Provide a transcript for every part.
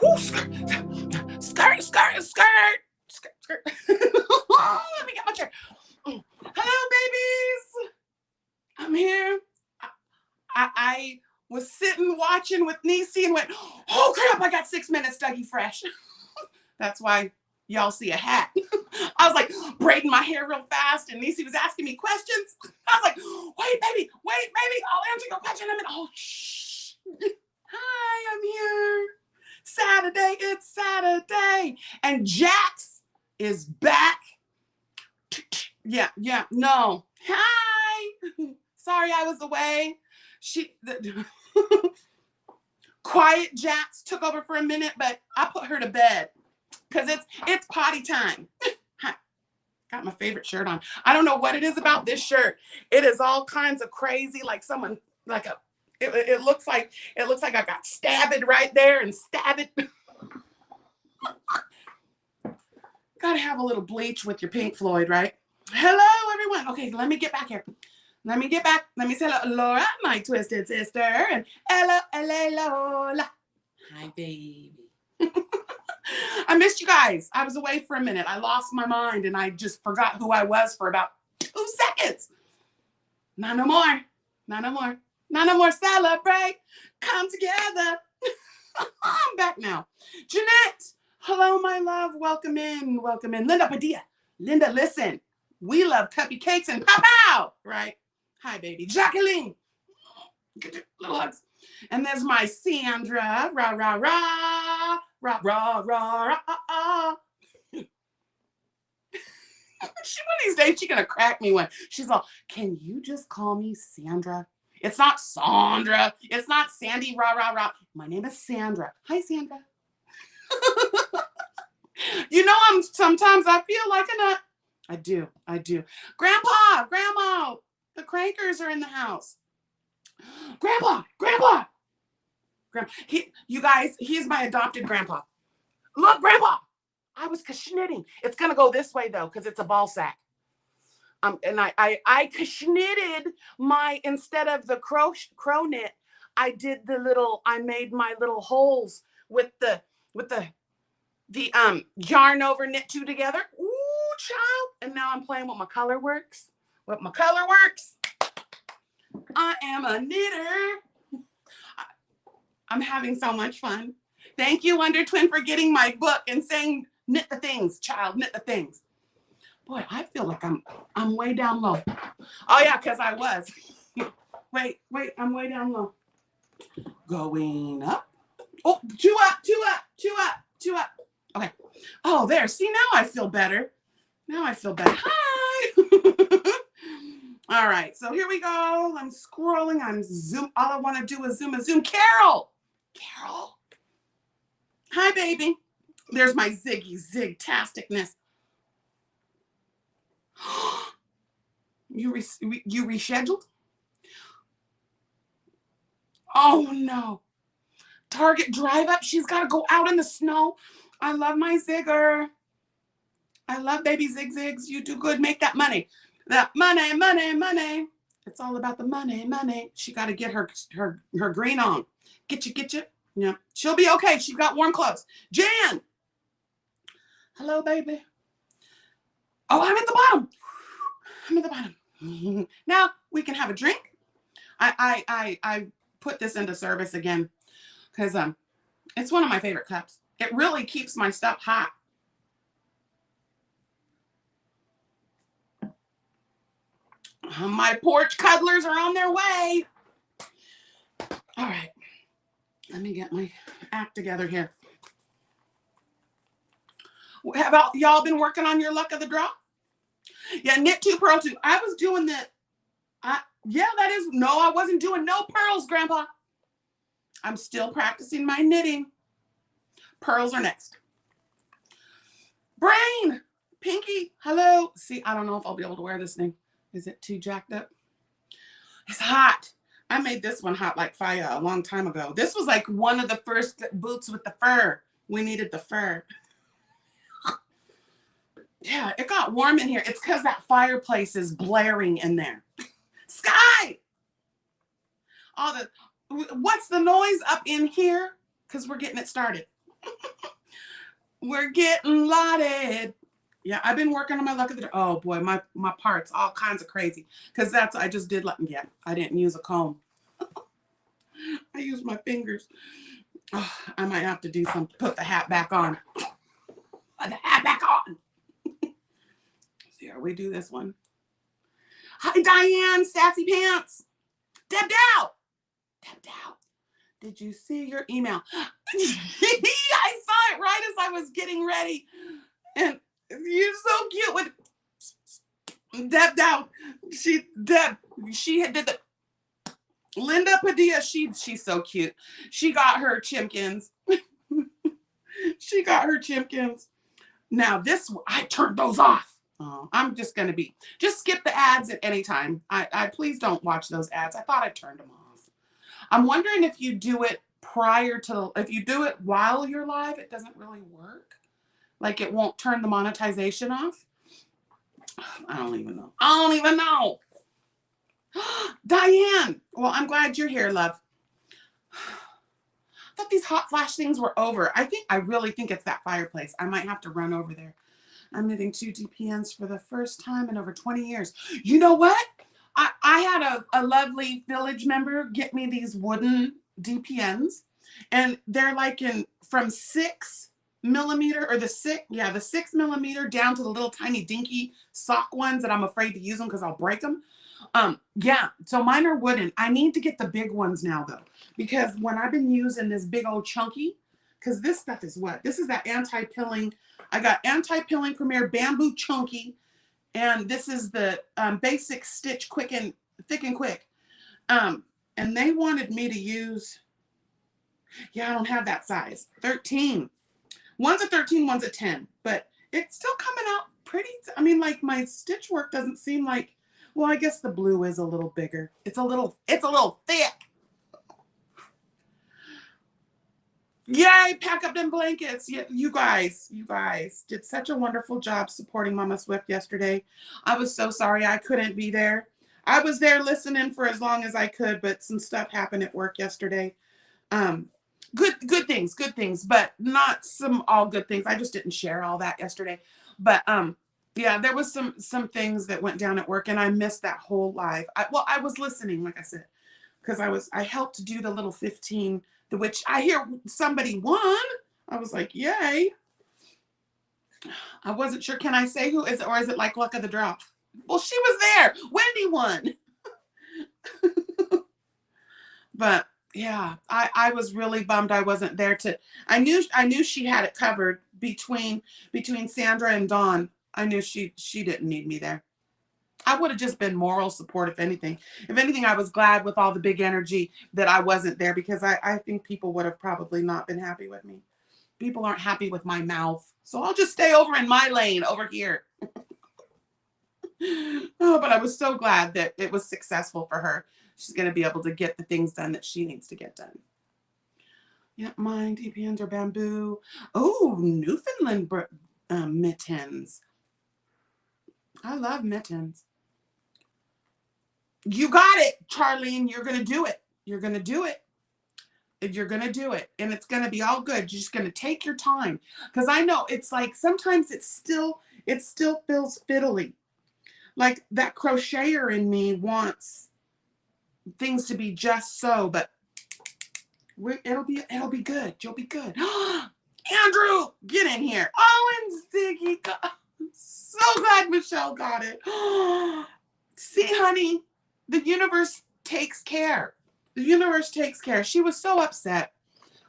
Whoo, skirt, skirt, skirt, skirt, skirt, skirt. Let me get my chair. Hello, babies. I'm here. I was sitting watching with Niecy and went, oh crap, I got 6 minutes, Dougie Fresh. That's why y'all see a hat. I was like braiding my hair real fast, and Niecy was asking me questions. I was like, wait, baby, I'll answer your question in a minute. Oh, shh. Hi, I'm here. Saturday, it's Saturday. And Jax is back. Yeah, no. Hi. Sorry I was away. Quiet Jax took over for a minute, but I put her to bed because it's potty time. Got my favorite shirt on. I don't know what it is about this shirt. It is all kinds of crazy, like someone like a. It looks like I got stabbed right there and stabbed. Gotta have a little bleach with your Pink Floyd, right? Hello, everyone. Okay, let me get back here. Let me get back. Let me say hello, Laura, my twisted sister, and hello, Lola. Hi, baby. I missed you guys. I was away for a minute. I lost my mind and I just forgot who I was for about 2 seconds. Not no more. Not no more. Not no more. Celebrate. Come together. I'm back now. Jeanette. Hello, my love. Welcome in. Welcome in. Linda Padilla. Linda, listen. We love cupcakes and pow-pow. Right? Hi, baby. Jacqueline. Little hugs. And there's my Sandra. Rah, rah, rah. Rah, rah, rah, rah, ah. One of these days, she's going to crack me one. She's all, can you just call me Sandra? It's not Sandra. It's not Sandy, rah, rah, rah. My name is Sandra. Hi, Sandra. You know, sometimes I feel like a nut. I do. Grandpa, Grandma, the Crankers are in the house. Grandpa. You guys, he's my adopted grandpa. Look, Grandpa, I was knitting. It's going to go this way, though, because it's a ball sack. And I knitted my, instead of the crow knit, I made my little holes with the yarn over knit 2 together. Ooh, child. And now I'm playing with my color works. I am a knitter. I'm having so much fun. Thank you, Wonder Twin, for getting my book and saying, knit the things, child, knit the things. Boy, I feel like I'm way down low. Oh, yeah, because I was. Wait, I'm way down low. Going up. Oh, 2 up. Okay. Oh, there. See, now I feel better. Hi. All right, so here we go. I'm scrolling. I'm zoom. All I want to do is zoom. Carol. Hi, baby. There's my zig-tasticness. You rescheduled? Oh, no. Target drive up. She's got to go out in the snow. I love my zigger. I love baby zigzags. You do good. Make that money. That money. It's all about the money. She got to get her green on. Get you. Yeah. She'll be okay. She's got warm clothes. Jan. Hello, baby. Oh, I'm at the bottom. Now we can have a drink. I put this into service again because it's one of my favorite cups. It really keeps my stuff hot. My porch cuddlers are on their way. All right. Let me get my act together here. Have y'all been working on your luck of the draw? Yeah, knit 2, purl 2. I was doing that. I wasn't doing no pearls, Grandpa. I'm still practicing my knitting. Pearls are next. Brain, Pinky, hello. See, I don't know if I'll be able to wear this thing. Is it too jacked up? It's hot. I made this one hot like fire a long time ago. This was like one of the first boots with the fur. We needed the fur. Yeah, it got warm in here. It's because that fireplace is blaring in there. Sky! What's the noise up in here? Because we're getting it started. We're getting lauded. Yeah, I've been working on my luck of the draw. Oh boy, my parts, all kinds of crazy. Because that's, I just did, yeah, I didn't use a comb. I used my fingers. Oh, I might have to do something, put the hat back on. Put the hat back on. See how we do this one. Hi, Diane, Sassy Pants. Debdow. Debdow. Did you see your email? I saw it right as I was getting ready. And you're so cute with Debdow. She did the Linda Padilla. She's so cute. She got her chimkins. She got her chimkins. Now this, I turned those off. Oh, I'm just going to just skip the ads at any time. I please don't watch those ads. I thought I turned them off. I'm wondering if you do it if you do it while you're live, it doesn't really work. Like it won't turn the monetization off. I don't even know. I don't even know. Diane. Well, I'm glad you're here, love. I thought these hot flash things were over. I really think it's that fireplace. I might have to run over there. I'm knitting 2 DPNs for the first time in over 20 years. You know what? I had a lovely village member get me these wooden DPNs, and they're like from 6mm or the 6mm down to the little tiny dinky sock ones that I'm afraid to use them because I'll break them. Yeah, so mine are wooden. I need to get the big ones now though, because when I've been using this big old chunky, because this stuff is what? This is that anti-pilling. I got anti-pilling Premier Bamboo Chunky, and this is the basic Stitch Thick and Quick. And they wanted me to use, yeah, I don't have that size, 13. One's a 13, one's a 10, but it's still coming out pretty. I mean, like my stitch work doesn't seem like, well, I guess the blue is a little bigger. It's a little thick. Yay, pack up them blankets. You guys did such a wonderful job supporting Mama Swift yesterday. I was so sorry I couldn't be there. I was there listening for as long as I could, but some stuff happened at work yesterday. Good things, but not some all good things. I just didn't share all that yesterday. But yeah, there was some things that went down at work, and I missed that whole live. I was listening, like I said, because I helped do the little 15, which I hear somebody won. I was like, yay. I wasn't sure. Can I say who is it, or is it like luck of the draw? Well, she was there. Wendy won. But yeah, I was really bummed I wasn't there I knew she had it covered between Sandra and Dawn. I knew she didn't need me there. I would have just been moral support, if anything. If anything, I was glad with all the big energy that I wasn't there, because I think people would have probably not been happy with me. People aren't happy with my mouth. So I'll just stay over in my lane over here. Oh, but I was so glad that it was successful for her. She's going to be able to get the things done that she needs to get done. Yeah, mine DPNs are bamboo. Oh, Newfoundland mittens. I love mittens. You got it, Charlene. You're going to do it. You're going to do it. You're going to do it. And it's going to be all good. You're just going to take your time. Because I know it's like sometimes it still feels fiddly. Like that crocheter in me wants things to be just so, but it'll be good. You'll be good. Andrew, get in here. Oh, and Ziggy. So glad Michelle got it. See, honey, the universe takes care. The universe takes care. She was so upset.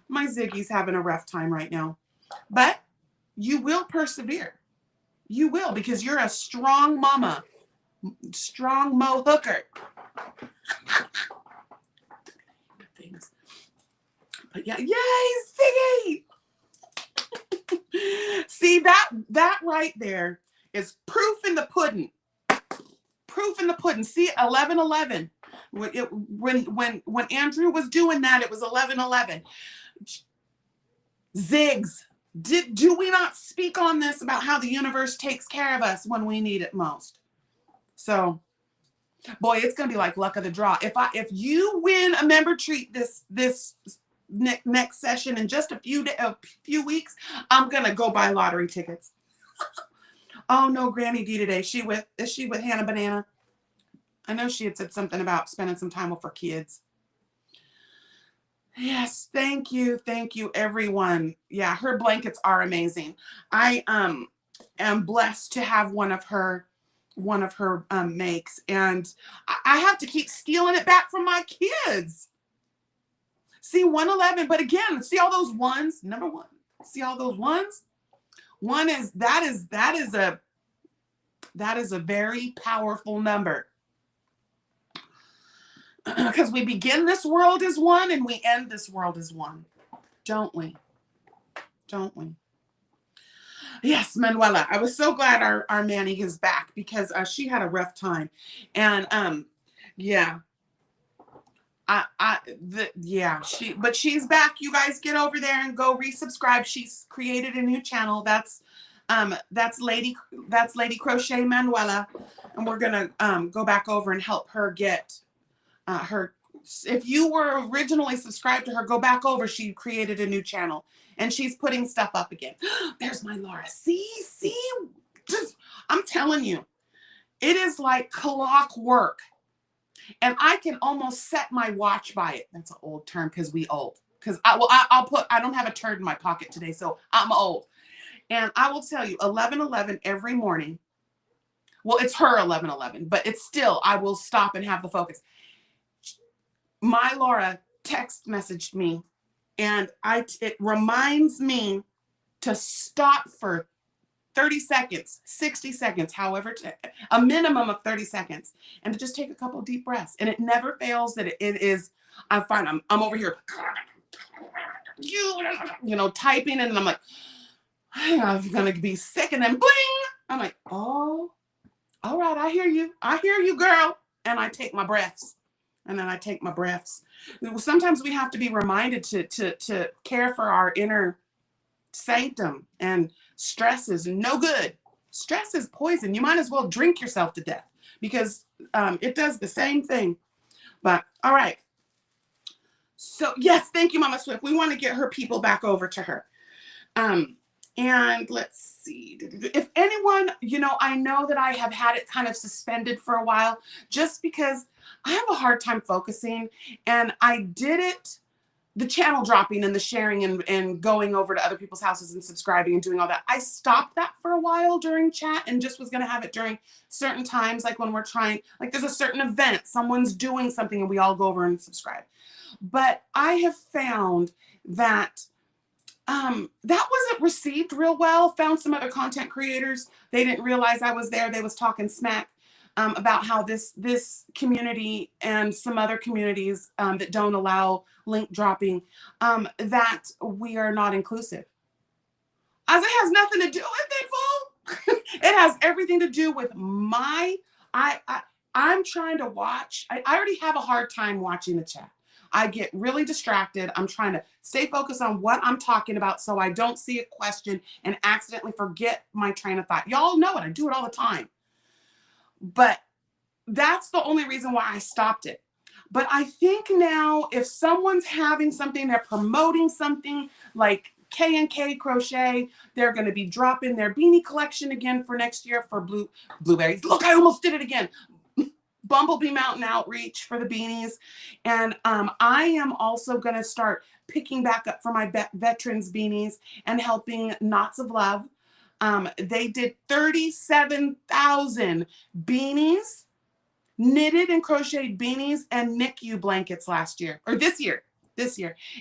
My Ziggy's having a rough time right now. But you will persevere. You will, because you're a strong mama. Strong Mo Hooker. Things. But yeah, yay, Ziggy! See, that right there is proof in the pudding. Proof in the pudding. See, 11:11. When Andrew was doing that, it was 11:11. Ziggs. Do we not speak on this about how the universe takes care of us when we need it most? So, boy, it's gonna be like luck of the draw. If you win a member treat this next session in just a few weeks, I'm going to go buy lottery tickets. Oh no, Granny D today. Is she with Hannah Banana? I know she had said something about spending some time with her kids. Yes, thank you, everyone. Yeah, her blankets are amazing. I am blessed to have one of her makes, and I have to keep stealing it back from my kids. See, 111, but again, see all those ones. Number one, see all those ones. That is a very powerful number. Because we begin this world as one and we end this world as one. Don't we? Don't we? Yes, Manuela. I was so glad our Manny is back because she had a rough time. And yeah. But she's back. You guys get over there and go resubscribe. She's created a new channel. That's Lady Crochet Manuela. And we're gonna go back over and help her get her. If you were originally subscribed to her, go back over. She created a new channel and she's putting stuff up again. There's my Laura. See, I'm telling you, it is like clockwork. And I can almost set my watch by it. That's an old term because we old. Because I don't have a turd in my pocket today, so I'm old. And I will tell you, 11:11 every morning. Well, it's her 11:11, but it's still, I will stop and have the focus. My Laura text messaged me, and it reminds me to stop for 30 seconds, 60 seconds, however, a minimum of 30 seconds, and to just take a couple of deep breaths. And it never fails that it is, I find I'm over here, typing, and I'm like, I'm going to be sick, and then bling, I'm like, oh, all right, I hear you, girl. And I take my breaths. And then I take my breaths. Sometimes we have to be reminded to care for our inner sanctum, and stress is no good. Stress is poison. You might as well drink yourself to death because it does the same thing. But all right. So yes, thank you, Mama Swift. We want to get her people back over to her. And let's see, if anyone, I know that I have had it kind of suspended for a while just because I have a hard time focusing, and I did it, the channel dropping and the sharing and going over to other people's houses and subscribing and doing all that. I stopped that for a while during chat and just was going to have it during certain times, like when we're trying, like there's a certain event, someone's doing something and we all go over and subscribe. But I have found that that wasn't received real well. Found some other content creators. They didn't realize I was there. They was talking smack about how this community and some other communities that don't allow link dropping, that we are not inclusive. As it has nothing to do with it, fool. It has everything to do with I'm trying to watch. I already have a hard time watching the chat. I get really distracted. I'm trying to stay focused on what I'm talking about so I don't see a question and accidentally forget my train of thought. Y'all know it. I do it all the time. But that's the only reason why I stopped it. But I think now if someone's having something, they're promoting something like K&K Crochet, they're going to be dropping their beanie collection again for next year for blueberries. Look, I almost did it again. Bumblebee Mountain Outreach for the beanies. And I am also going to start picking back up for my veterans beanies and helping Knots of Love. They did 37,000 beanies, knitted and crocheted beanies and NICU blankets this year.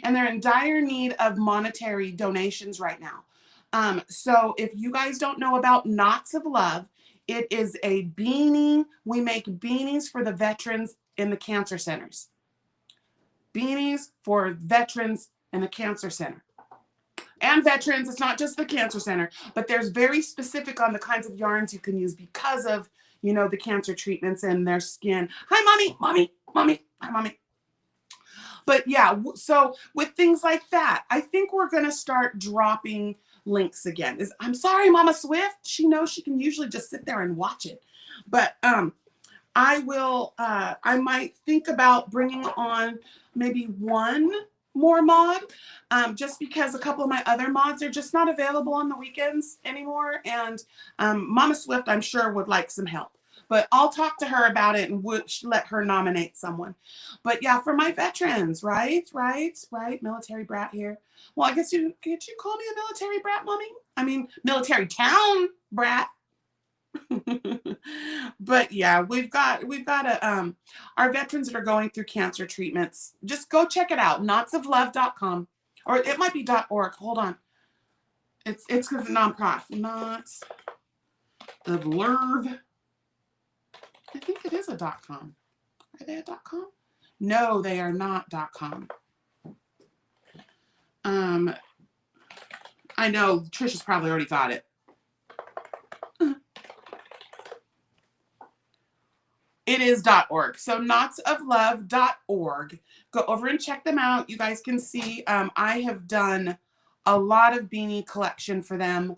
And they're in dire need of monetary donations right now. So if you guys don't know about Knots of Love, it is a beanie. We make beanies for the veterans in the cancer centers. Beanies for veterans in the cancer center. And veterans, it's not just the cancer center, but there's very specific on the kinds of yarns you can use because of, the cancer treatments and their skin. Hi, mommy. Hi, mommy. But yeah, so with things like that, I think we're going to start dropping links again. I'm sorry, Mama Swift. She knows she can usually just sit there and watch it. But I might think about bringing on maybe one more mod, just because a couple of my other mods are just not available on the weekends anymore. And Mama Swift, I'm sure, would like some help. But I'll talk to her about it and would let her nominate someone. But yeah, for my veterans, right? Military brat here. Well, I guess could you call me a military brat, mommy? I mean, military town brat. But yeah, we've got our veterans that are going through cancer treatments. Just go check it out, knotsoflove.com, or it might be .org. Hold on, it's because it's nonprofit. Knots of Love. I think it is a .com. Are they a .com? No, they are not .com. I know Trisha's probably already got it. It is .org. So knotsoflove.org. Go over and check them out. You guys can see I have done a lot of beanie collection for them.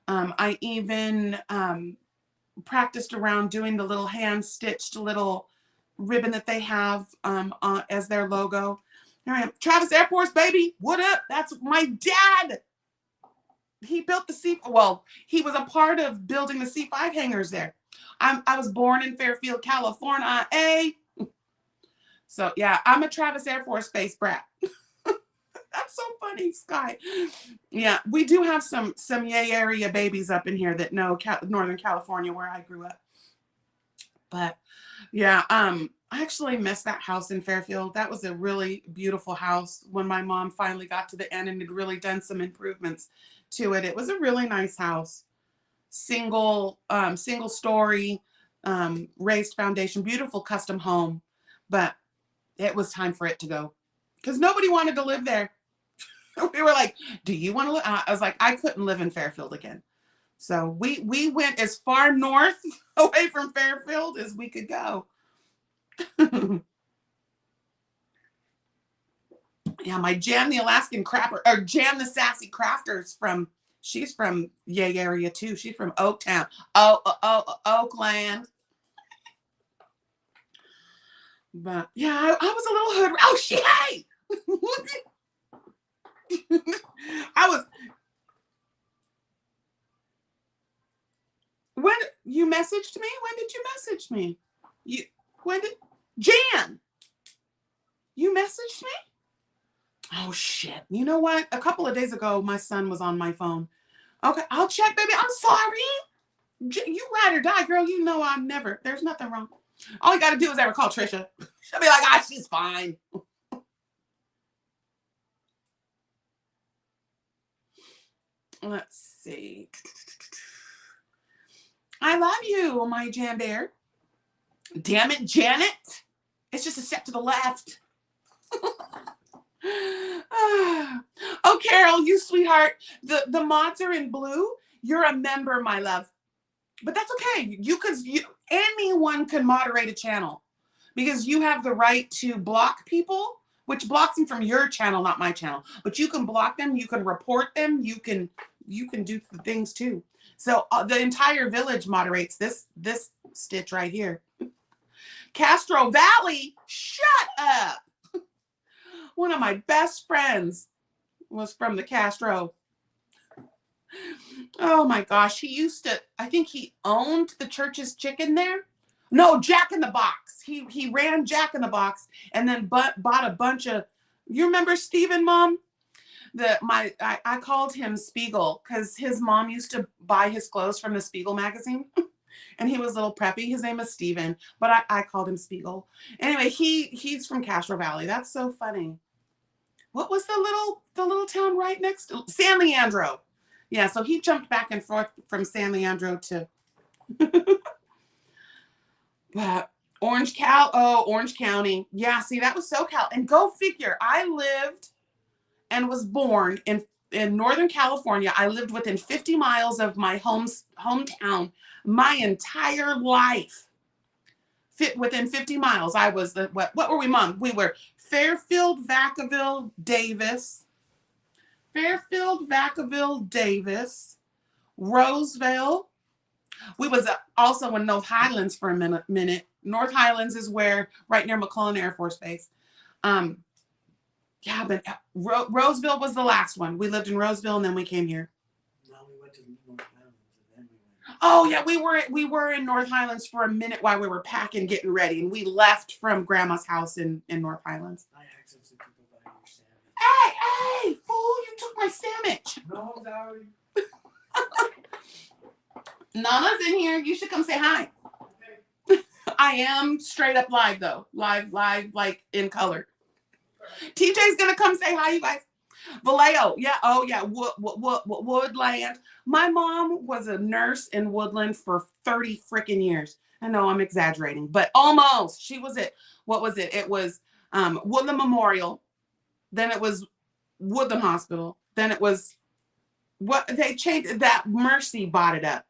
I even practiced around doing the little hand-stitched little ribbon that they have as their logo. Here I am. Travis Air Force, baby. What up? That's my dad. He built the well, he was a part of building the C5 hangars there. I was born in Fairfield, California, So yeah, I'm a Travis Air Force Base brat. That's so funny, Sky. Yeah, we do have some Yay area babies up in here that know Northern California where I grew up. But yeah, I actually miss that house in Fairfield. That was a really beautiful house when my mom finally got to the end and had really done some improvements to it. It was a really nice house. Single story, raised foundation, beautiful custom home. But it was time for it to go because nobody wanted to live there. We were like, do you want to live? I was like, I couldn't live in Fairfield again. So we went as far north away from Fairfield as we could go. Yeah, my Jan the Alaskan Crapper, or Jan the Sassy Crafters she's from Yay area too. She's from Oaktown. Oakland. But yeah, I was a little hood. Oh, shit! When you messaged me? When did you message me? Jan? You messaged me? Oh, shit. You know what? A couple of days ago, my son was on my phone. Okay, I'll check, baby. I'm sorry. You ride or die, girl. You know I'm never. There's nothing wrong. All you got to do is ever call Trisha. She'll be like, she's fine. Let's see. I love you, my Jan Bear. Damn it, Janet. It's just a step to the left. Oh, Carol, you sweetheart. The mods are in blue. You're a member, my love. But that's okay. Anyone can moderate a channel because you have the right to block people, which blocks them from your channel, not my channel. But you can block them. You can report them. You can do the things too. So the entire village moderates this Stitch right here. Castro Valley, shut up. One of my best friends was from the Castro. Oh my gosh, I think he owned the Church's Chicken there. No, Jack in the Box. He ran Jack in the Box and then bought a bunch of, you remember Steven, Mom? I called him Spiegel because his mom used to buy his clothes from the Spiegel magazine. And he was a little preppy. His name is Steven, but I called him Spiegel. Anyway, he's from Castro Valley. That's so funny. What was the little town right next to San Leandro? Yeah, so he jumped back and forth from San Leandro to but Orange County. Yeah, see, that was SoCal. And go figure, I lived and was born in Northern California. I lived within 50 miles of my hometown my entire life. Within 50 miles. I was what were we, Mom? We were Fairfield, Vacaville, Davis. Fairfield, Vacaville, Davis, Roseville. We was also in North Highlands for a minute. North Highlands is right near McClellan Air Force Base. Yeah, but Roseville was the last one. We lived in Roseville and then we came here. No, we went to North Highlands and then we went. Oh yeah, we were in North Highlands for a minute while we were packing, getting ready, and we left from Grandma's house in North Highlands. I accidentally took a bite of your sandwich. Hey, fool! You took my sandwich. No, sorry. Nana's in here. You should come say hi. Okay. I am straight up live though, live, like in color. TJ's gonna come say hi, you guys. Vallejo, yeah, oh yeah, Woodland. My mom was a nurse in Woodland for 30 freaking years. I know I'm exaggerating, but almost. She was at, what was it? It was Woodland Memorial. Then it was Woodland Hospital. Then it was, what they changed, that Mercy bought it up.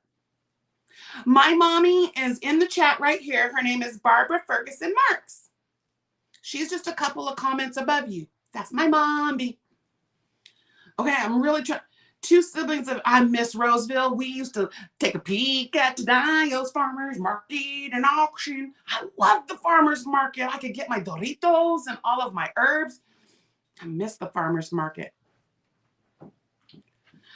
My mommy is in the chat right here. Her name is Barbara Ferguson Marks. She's just a couple of comments above you. That's my mommy. Okay, I'm really trying. Two siblings of I miss Roseville. We used to take a peek at the Dio's Farmers Market and auction. I love the farmers market. I could get my Doritos and all of my herbs. I miss the farmers market.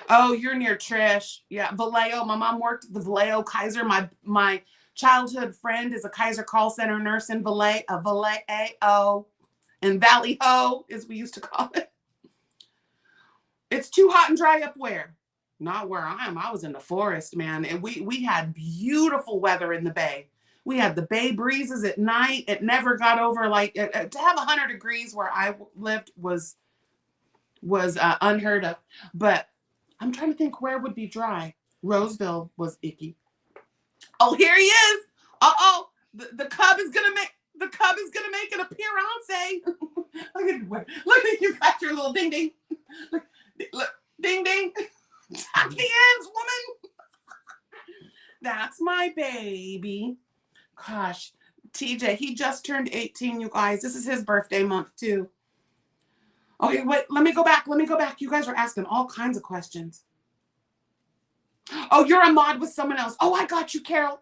Oh, you're near Trish. Yeah, Vallejo. My mom worked at the Vallejo Kaiser. My childhood friend is a Kaiser call center nurse in Vallejo. And Valley Ho, as we used to call it. It's too hot and dry up where? Not where I am. I was in the forest, man. And we had beautiful weather in the bay. We had the bay breezes at night. It never got over like, to have 100 degrees where I lived was unheard of. But I'm trying to think where would be dry. Roseville was icky. Oh, here he is. Uh-oh. The cub is gonna make an appearance. Look at you got your little ding ding. Look, ding ding. Tuck the ends, woman. That's my baby. Gosh, TJ, he just turned 18, you guys. This is his birthday month too. Okay, wait, let me go back. You guys are asking all kinds of questions. Oh, you're a mod with someone else. Oh, I got you, Carol.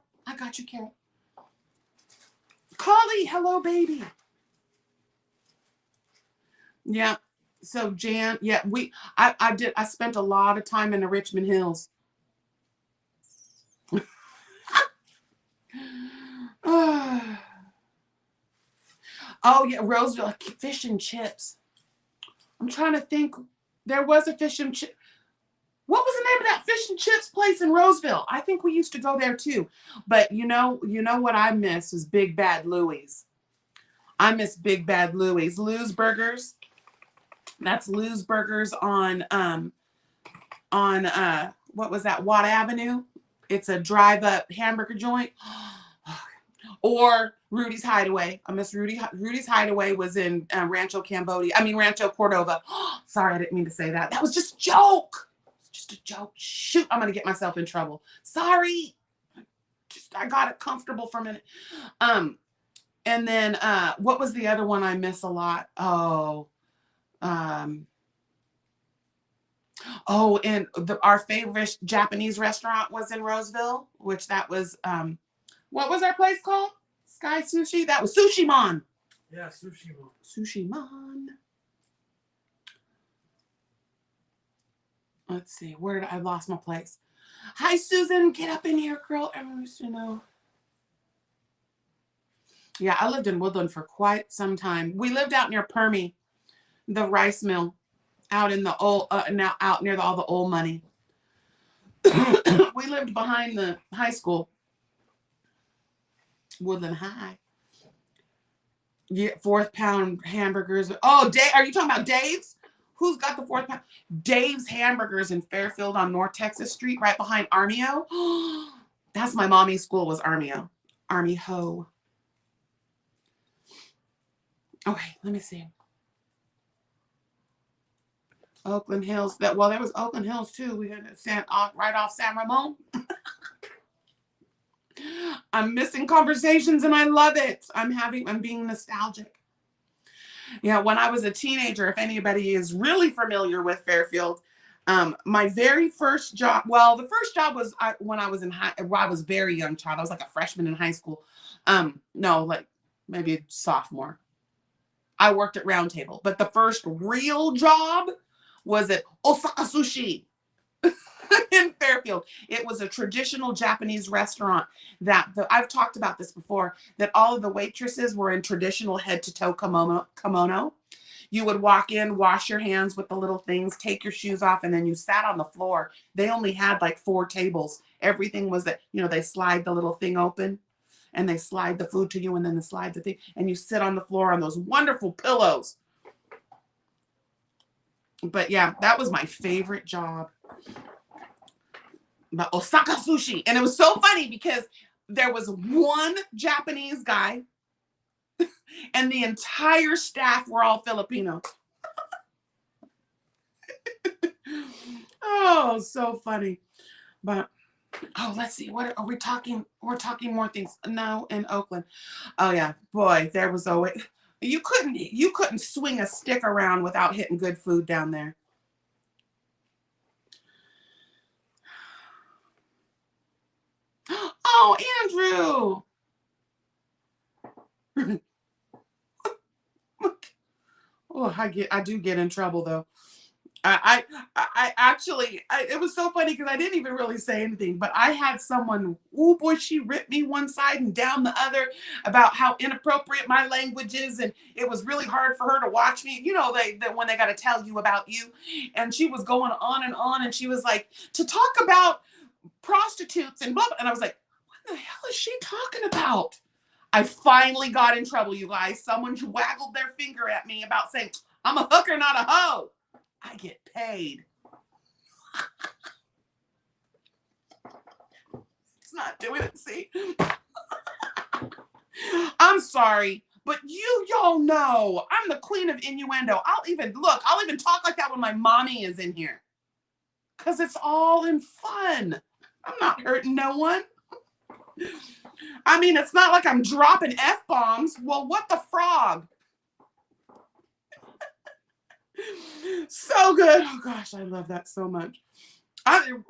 Collie, hello, baby. Yeah. So Jan, yeah, I spent a lot of time in the Richmond Hills. Oh yeah, Roseville, fish and chips. I'm trying to think. There was a fish and chip. What was the name of that fish and chips place in Roseville? I think we used to go there too. But you know what I miss is Big Bad Louie's. I miss Big Bad Louie's. Lou's Burgers. That's Lou's Burgers on what was that? Watt Avenue. It's a drive-up hamburger joint. Or Rudy's Hideaway. I miss Rudy's Hideaway was in Rancho Cordova. Sorry, I didn't mean to say that. That was just a joke. Just a joke. Shoot, I'm gonna get myself in trouble. Sorry. I got it comfortable for a minute. And then what was the other one I miss a lot? And our favorite Japanese restaurant was in Roseville, which that was what was our place called? Sky Sushi? That was Sushi Mon. Yeah, Sushi Mon. Sushi Mon. Let's see. Where did I lost my place? Hi, Susan. Get up in here, girl. Everyone used to know. Yeah, I lived in Woodland for quite some time. We lived out near Permy, the rice mill, out in the old, out near all the old money. We lived behind the high school. Woodland High. Yeah, 4th pound hamburgers. Oh, are you talking about Dave's? Who's got the 4th pound? Dave's Hamburgers in Fairfield on North Texas Street, right behind Armio. That's my mommy's school was Armio. Army Ho. Okay, let me see. Oakland Hills. There was Oakland Hills too. We had right off San Ramon. I'm missing conversations and I love it. I'm being nostalgic. Yeah, when I was a teenager, if anybody is really familiar with Fairfield, my very first job, the first job was when I was I was a very young child. I was like a freshman in high school. No, like maybe a sophomore. I worked at Round Table, but the first real job was at Osaka Sushi in Fairfield. It was a traditional Japanese restaurant that I've talked about this before, that all of the waitresses were in traditional head-to-toe kimono. You would walk in, wash your hands with the little things, take your shoes off, and then you sat on the floor. They only had like 4 tables. Everything was that, they slide the little thing open and they slide the food to you, and then they slide the thing, and you sit on the floor on those wonderful pillows. But yeah, that was my favorite job. The Osaka Sushi. And it was so funny because there was one Japanese guy and the entire staff were all Filipino. Oh, so funny. But let's see. What are we talking? We're talking more things. No, in Oakland. Oh yeah, boy, there was always you couldn't swing a stick around without hitting good food down there. Oh, Andrew. Oh, I do get in trouble though. I actually, it was so funny because I didn't even really say anything, but I had someone, oh boy, she ripped me one side and down the other about how inappropriate my language is, and it was really hard for her to watch me. When they got to tell you about you, and she was going on, and she was like, to talk about prostitutes and blah, blah, and I was like, what the hell is she talking about? I finally got in trouble, you guys. Someone waggled their finger at me about saying, I'm a hooker, not a hoe. I get paid. It's not doing it, see? I'm sorry, but y'all know I'm the queen of innuendo. I'll even talk like that when my mommy is in here. Because it's all in fun. I'm not hurting no one. I mean, it's not like I'm dropping F-bombs. Well, what the frog? So good. Oh gosh, I love that so much.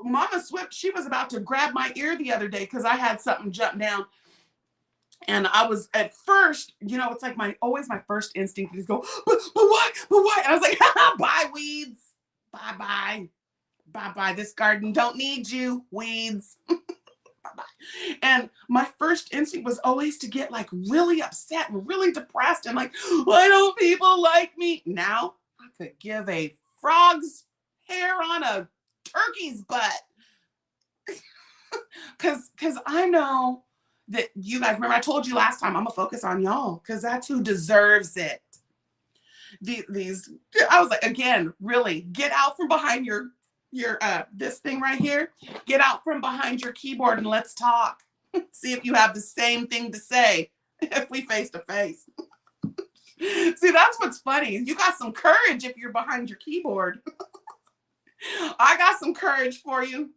Mama Swift, she was about to grab my ear the other day because I had something jump down. And I was at first, it's like always my first instinct is go, but what? But what? And I was like, bye, weeds. Bye-bye. Bye-bye. This garden don't need you, weeds. Bye-bye. And my first instinct was always to get like really upset and really depressed and like, why don't people like me? Now I could give a frog's hair on a turkey's butt. Because I know that you guys, remember I told you last time, I'm gonna focus on y'all because that's who deserves it. I was like, again, really, get out from behind your this thing right here. Get out from behind your keyboard and let's talk. See if you have the same thing to say if we face to face. See, that's what's funny. You got some courage if you're behind your keyboard. I got some courage for you.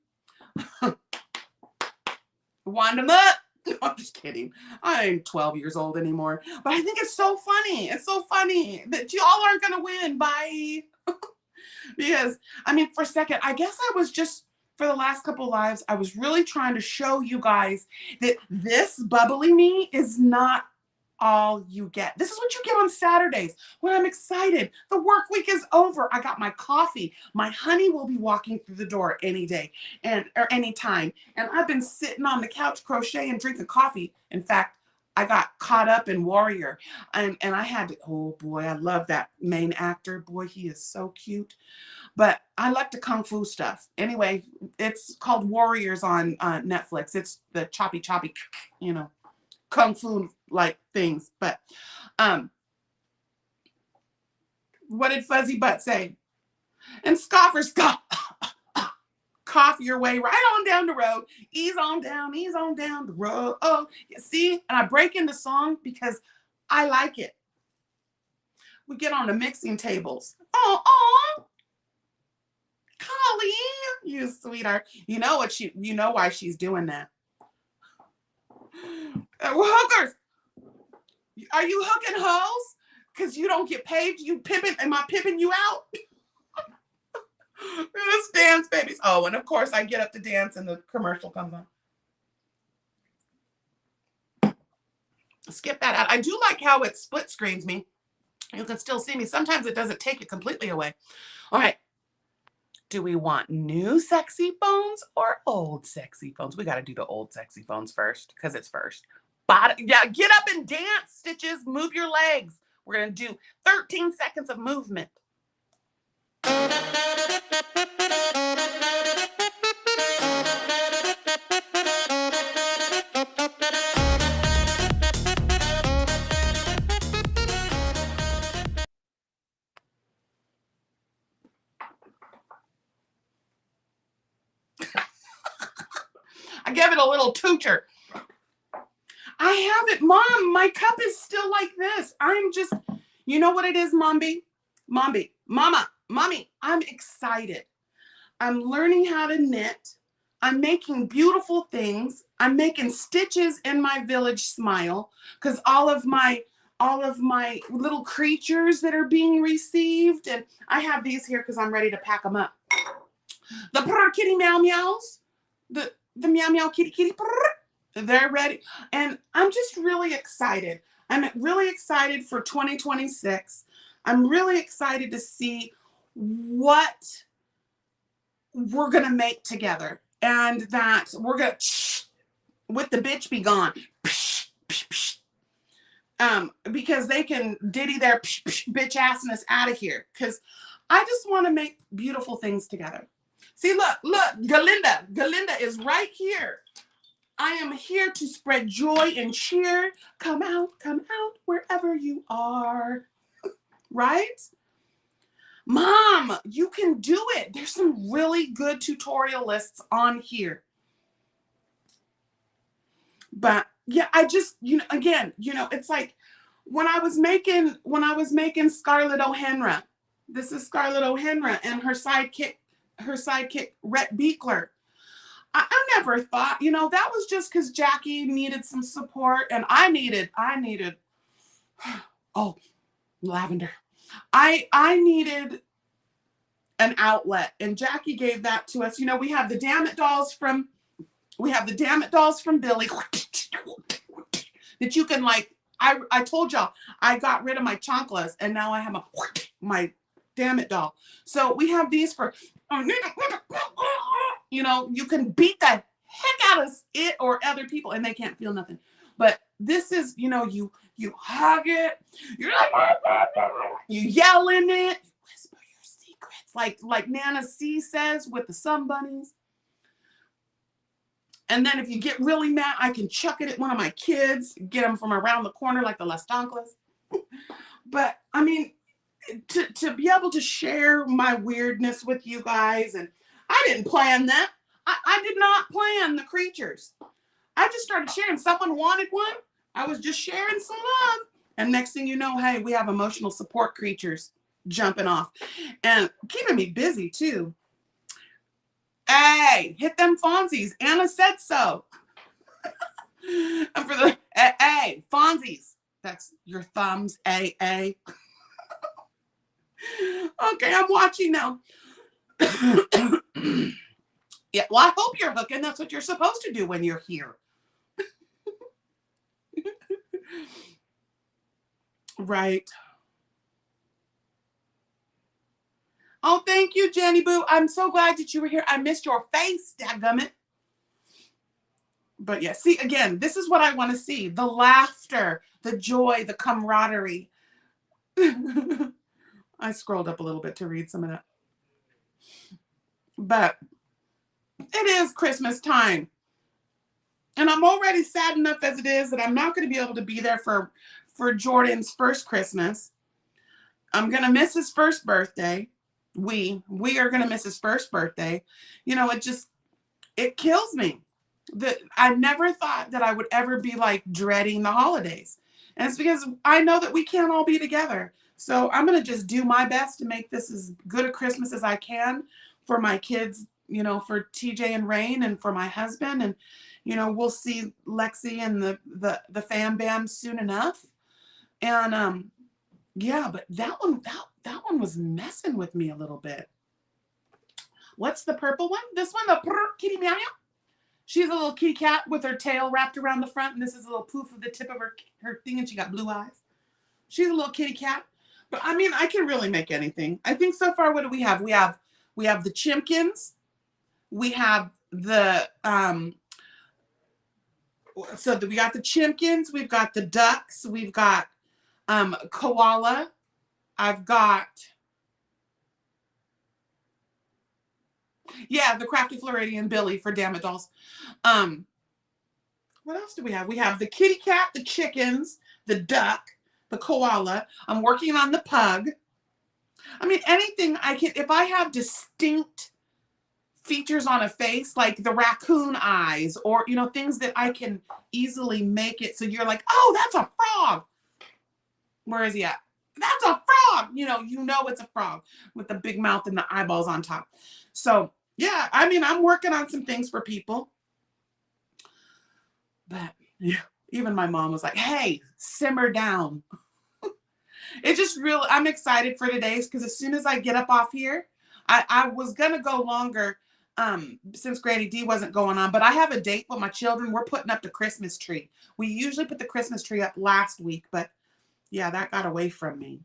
Wind them up. No, I'm just kidding. I ain't 12 years old anymore. But I think it's so funny. It's so funny that y'all aren't going to win. Bye. Because, I mean, for a second, I guess I was just, for the last couple lives, I was really trying to show you guys that this bubbly me is not all you get. This is what you get on Saturdays when I'm excited. The work week is over. I got my coffee. My honey will be walking through the door any day or any time. And I've been sitting on the couch crocheting, drinking coffee. In fact, I got caught up in Warrior and I had to, oh boy, I love that main actor. Boy, he is so cute. But I like the Kung Fu stuff. Anyway, it's called Warriors on Netflix. It's the choppy, Kung Fu like things. But what did Fuzzy Butt say? And scoffers cough your way right on down the road. Ease on down the road. Oh, you see? And I break into song because I like it. We get on the mixing tables. Oh, Colleen, you sweetheart. You know why she's doing that. Hookers, are you hooking hoes? Because you don't get paid? You pimping? Am I pimping you out? Let's dance, babies. Oh, and of course I get up to dance and the commercial comes on. Skip that out. I do like how it split screens me. You can still see me. Sometimes it doesn't take it completely away. All right. Do we want new sexy phones or old sexy phones? We got to do the old sexy phones first because it's first. Yeah, get up and dance, Stitches. Move your legs. We're going to do 13 seconds of movement. I gave it a little tutor. I have it, Mom. My cup is still like this. I'm just, you know what it is, Mommy? Mommy, I'm excited. I'm learning how to knit. I'm making beautiful things. I'm making stitches in my village smile because all of my little creatures that are being received, and I have these here because I'm ready to pack them up. The purr kitty meow meows, the meow meow kitty kitty purr, they're ready, and I'm just really excited. I'm really excited for 2026. I'm really excited to see what we're gonna make together, and that we're gonna with the bitch be gone, because they can ditty their bitch assness out of here. Because I just want to make beautiful things together. See, look, Galinda is right here. I am here to spread joy and cheer. Come out wherever you are. Right? Mom, you can do it. There's some really good tutorial lists on here. But yeah, I just, again, it's like when I was making Scarlett O'Henra. This is Scarlett O'Henra and her sidekick, Rhett Beekler. I never thought, that was just because Jackie needed some support, and I needed, oh, lavender. I needed an outlet, and Jackie gave that to us. We have the Damn It dolls from Billie that you can, like, I told y'all I got rid of my chanclas, and now I have my Damn It doll. So we have these for, you can beat the heck out of it or other people and they can't feel nothing. But this is, you hug it, you yell in it, you whisper your secrets, like Nana C says with the sun bunnies. And then if you get really mad, I can chuck it at one of my kids, get them from around the corner like the Las Chanclas. But I mean, to be able to share my weirdness with you guys, and I didn't plan that. I did not plan the creatures. I just started sharing. Someone wanted one. I was just sharing some love. And next thing you know, hey, we have emotional support creatures jumping off and keeping me busy too. Hey, hit them Fonzies. Anna said so. And for the, hey, Fonzies. That's your thumbs, A. Okay, I'm watching now. Yeah, well, I hope you're hooking. That's what you're supposed to do when you're here. Right. Oh, thank you, Jenny Boo. I'm so glad that you were here. I missed your face, dadgummit. But yeah, see, again, this is what I want to see. The laughter, the joy, the camaraderie. I scrolled up a little bit to read some of that. But it is Christmas time. And I'm already sad enough as it is that I'm not going to be able to be there for Jordan's first Christmas. I'm going to miss his first birthday. We are going to miss his first birthday. It kills me that I never thought that I would ever be like dreading the holidays. And it's because I know that we can't all be together. So I'm going to just do my best to make this as good a Christmas as I can for my kids, for TJ and Rain, and for my husband. And, we'll see Lexi and the fam bam soon enough. And, yeah, but that one was messing with me a little bit. What's the purple one? This one, the kitty meow meow. She's a little kitty cat with her tail wrapped around the front, and this is a little poof of the tip of her thing, and she got blue eyes. She's a little kitty cat. But I mean, I can really make anything. I think so far, what do we have? We have the chimkins. We have the we got the chimkins. We've got the ducks. We've got koala. I've got the Crafty Floridian Billy for Damn It Dolls. What else do we have? We have the kitty cat, the chickens, the duck, the koala. I'm working on the pug. I mean, anything I can, if I have distinct features on a face, like the raccoon eyes, or, you know, things that I can easily make it so you're like, oh, that's a frog. Where is he at? That's a frog. You know it's a frog with the big mouth and the eyeballs on top. So, yeah, I mean, I'm working on some things for people. But yeah, even my mom was like, hey, simmer down. It just really, I'm excited for today's because as soon as I get up off here, I was going to go longer since Granny D wasn't going on, but I have a date with my children. We're putting up the Christmas tree. We usually put the Christmas tree up last week, but yeah, that got away from me.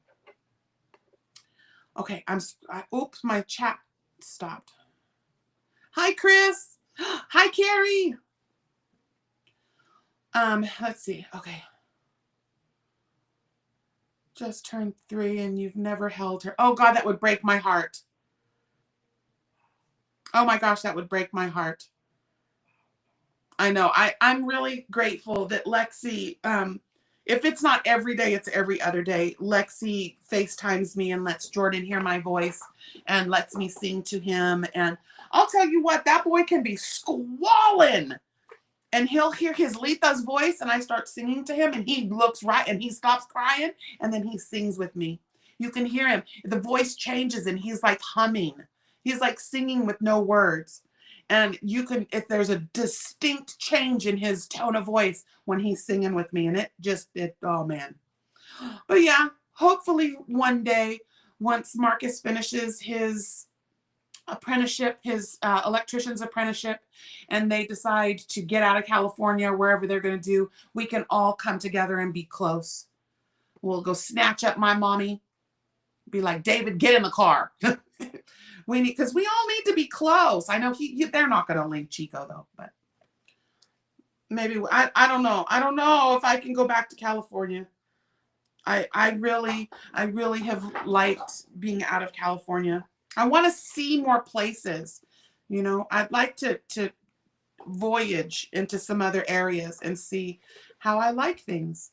Okay, oops, my chat stopped. Hi, Chris. Hi, Carrie. Let's see. Okay. Just turned 3 and you've never held her. Oh God, that would break my heart. Oh my gosh, that would break my heart. I know. I'm really grateful that Lexi, if it's not every day, it's every other day. Lexi FaceTimes me and lets Jordan hear my voice and lets me sing to him. And I'll tell you what, that boy can be squalling. And he'll hear his Letha's voice and I start singing to him and he looks right and he stops crying and then he sings with me. You can hear him. The voice changes and he's like humming. He's like singing with no words. And you can, if there's a distinct change in his tone of voice when he's singing with me, and oh man. But yeah, hopefully one day, once Marcus finishes his apprenticeship, his electrician's apprenticeship, and they decide to get out of California, wherever they're going to do, we can all come together and be close. We'll go snatch up my mommy, be like, David, get in the car. Because we all need to be close. I know they're not going to leave Chico though, but maybe I don't know. I don't know if I can go back to California. I really have liked being out of California. I want to see more places. You know, I'd like to voyage into some other areas and see how I like things.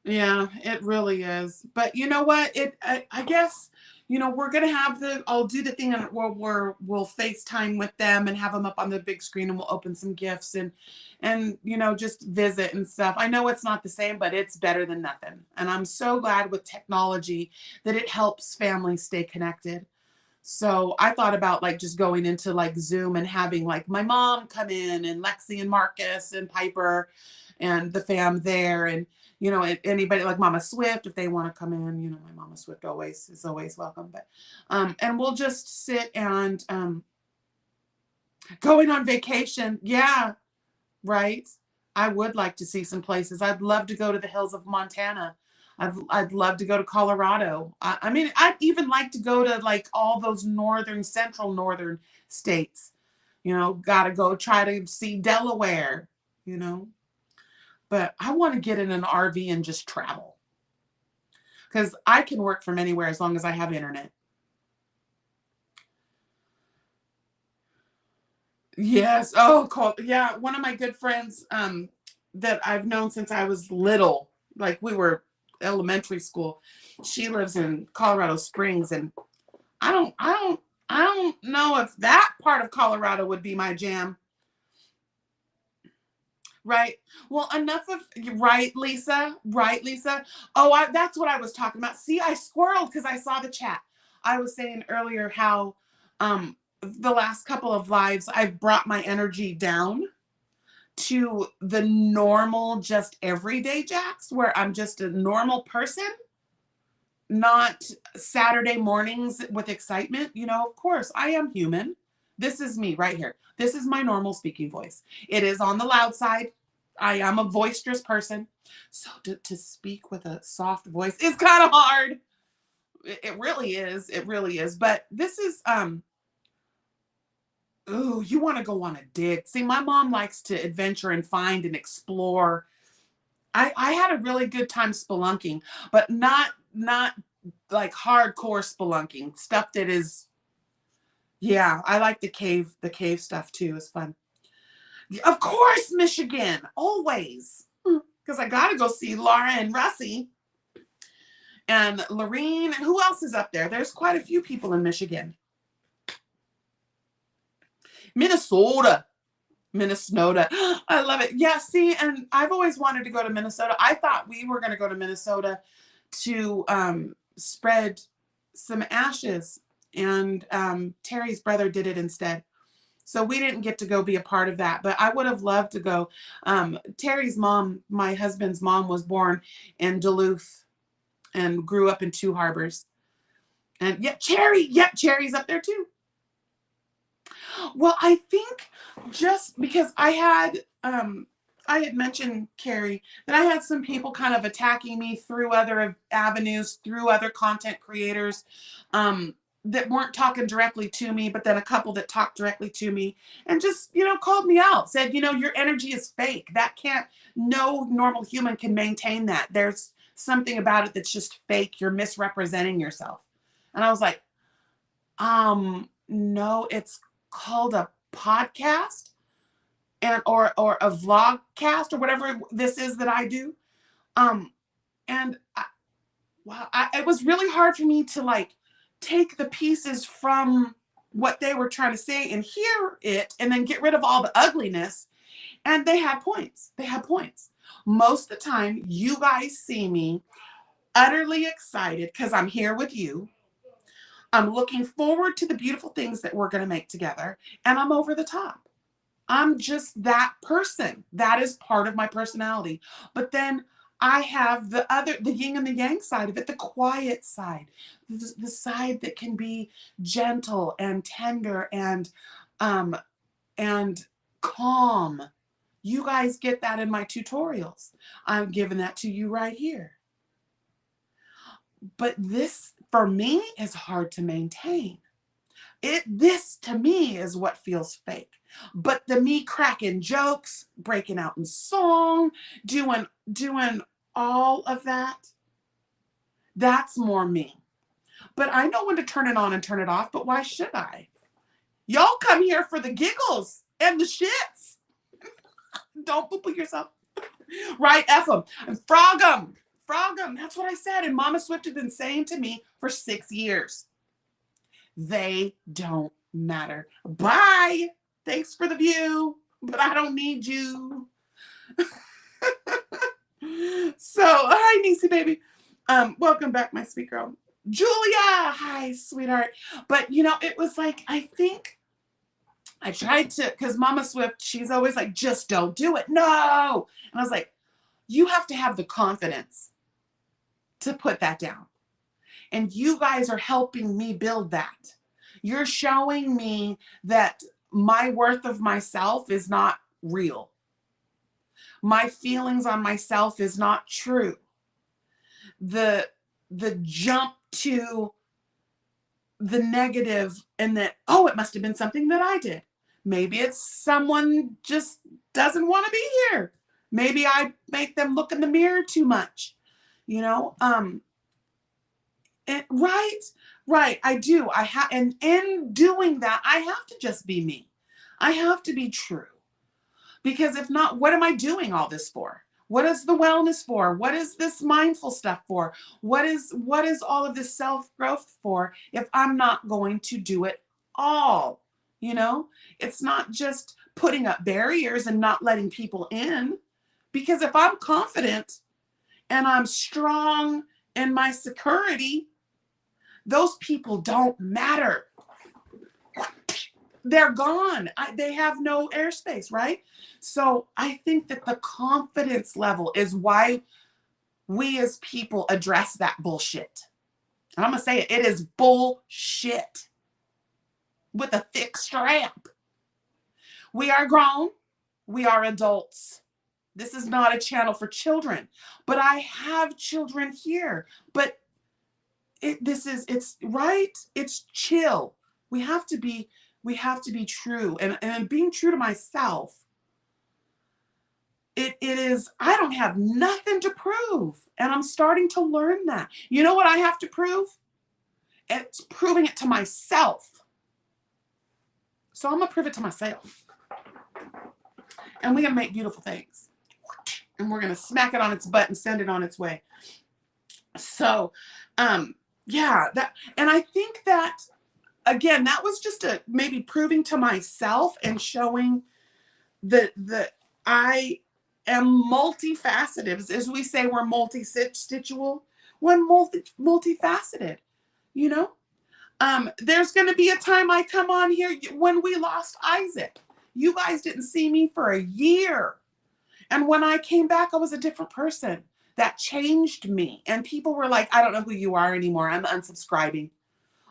Yeah, it really is. But you know what? I guess, you know, we're going to have I'll do the thing where we'll FaceTime with them and have them up on the big screen and we'll open some gifts and, you know, just visit and stuff. I know it's not the same, but it's better than nothing. And I'm so glad with technology that it helps families stay connected. So I thought about like just going into like Zoom and having like my mom come in and Lexi and Marcus and Piper and the fam there. And, you know, anybody like Mama Swift, if they want to come in, you know, my Mama Swift is always welcome. But, and we'll just sit and going on vacation. Yeah, right. I would like to see some places. I'd love to go to the hills of Montana. I'd love to go to Colorado. I mean, I'd even like to go to like all those central northern states. You know, got to go try to see Delaware, you know. But I want to get in an RV and just travel. Because I can work from anywhere as long as I have internet. Yes. Oh, cool. Yeah. One of my good friends that I've known since I was little, like we were elementary school. She lives in Colorado Springs, and I don't know if that part of Colorado would be my jam. Right. Well, enough of right, Lisa. Right, Lisa. Oh, that's what I was talking about. See, I squirreled because I saw the chat. I was saying earlier how the last couple of lives I've brought my energy down to the normal, just everyday Jax, where I'm just a normal person, not Saturday mornings with excitement. You know, of course, I am human. This is me right here. This is my normal speaking voice. It is on the loud side. I am a boisterous person. So to speak with a soft voice is kind of hard. It really is. It really is. But this is, ooh, you want to go on a dig. See, my mom likes to adventure and find and explore. I had a really good time spelunking, but not like hardcore spelunking. Stuff that is, yeah, I like the cave stuff too. It's fun. Of course, Michigan, always. Because I got to go see Laura and Russie and Lorene. And who else is up there? There's quite a few people in Michigan. Minnesota. I love it. Yeah, see, and I've always wanted to go to Minnesota. I thought we were going to go to Minnesota to spread some ashes. And Terry's brother did it instead. So we didn't get to go be a part of that, but I would have loved to go. Terry's mom, my husband's mom, was born in Duluth and grew up in Two Harbors. And Cherry's up there too. Well, I think just because I had mentioned, Carrie, that I had some people kind of attacking me through other avenues, through other content creators, that weren't talking directly to me, but then a couple that talked directly to me and just, called me out, said, your energy is fake. No normal human can maintain that. There's something about it that's just fake. You're misrepresenting yourself. And I was like, no, it's called a podcast or a vlogcast or whatever this is that I do. And it was really hard for me to take the pieces from what they were trying to say and hear it and then get rid of all the ugliness. And they had points. Most of the time, you guys see me utterly excited because I'm here with you. I'm looking forward to the beautiful things that we're going to make together. And I'm over the top. I'm just that person. That is part of my personality. But then I have the yin and the yang side of it, the quiet side, the side that can be gentle and tender and calm. You guys get that in my tutorials. I'm giving that to you right here. But this, for me, is hard to maintain. This, to me, is what feels fake. But the me cracking jokes, breaking out in song, doing all of that, that's more me. But I know when to turn it on and turn it off, but why should I? Y'all come here for the giggles and the shits. Don't poo-poo yourself. Right, F them. And frog them. That's what I said. And Mama Swift has been saying to me for 6 years. They don't matter. Bye. Thanks for the view, but I don't need you. So, hi, Niecy baby. Welcome back, my sweet girl. Julia, hi, sweetheart. But, it was I think I tried to, because Mama Swift, she's always like, just don't do it. No. And I was like, you have to have the confidence to put that down. And you guys are helping me build that. You're showing me that my worth of myself is not real. My feelings on myself is not true. The jump to the negative and that, oh, it must have been something that I did. Maybe it's someone just doesn't want to be here. Maybe I make them look in the mirror too much. Right. I do. And in doing that, I have to just be me. I have to be true. Because if not, what am I doing all this for? What is the wellness for? What is this mindful stuff for? What is all of this self-growth for if I'm not going to do it all? It's not just putting up barriers and not letting people in. Because if I'm confident and I'm strong in my security, those people don't matter. They're gone. They have no airspace, right? So I think that the confidence level is why we as people address that bullshit. And I'm going to say it. It is bullshit with a thick strap. We are grown. We are adults. This is not a channel for children, but I have children here. But it's right. It's chill. We have to be true. And being true to myself, it is, I don't have nothing to prove. And I'm starting to learn that. You know what I have to prove? It's proving it to myself. So I'm going to prove it to myself. And we're going to make beautiful things. And we're going to smack it on its butt and send it on its way. So, yeah, and I think that, again, that was just maybe proving to myself and showing that I am multifaceted. As we say, we're multi-stitchual. We're multifaceted, you know? There's going to be a time I come on here when we lost Isaac. You guys didn't see me for a year. And when I came back, I was a different person. That changed me. And people were like, I don't know who you are anymore. I'm unsubscribing.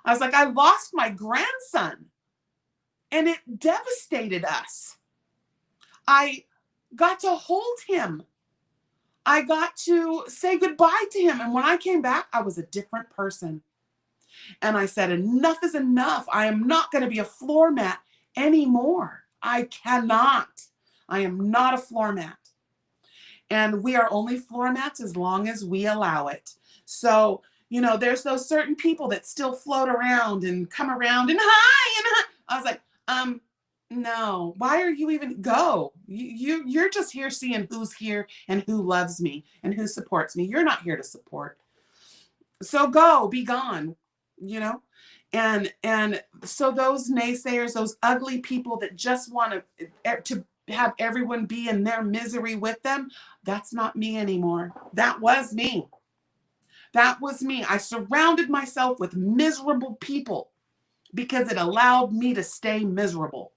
I was like, I lost my grandson. And it devastated us. I got to hold him. I got to say goodbye to him. And when I came back, I was a different person. And I said, enough is enough. I am not going to be a floor mat anymore. I cannot. I am not a floor mat. And we are only floor mats as long as we allow it. So, you know, there's those certain people that still float around and come around and hi and hi. I was like, no, why are you even go? You're just here seeing who's here and who loves me and who supports me. You're not here to support. So go, be gone, you know? And so those naysayers, those ugly people that just want to have everyone be in their misery with them, that's not me anymore. That was me. That was me. I surrounded myself with miserable people because it allowed me to stay miserable.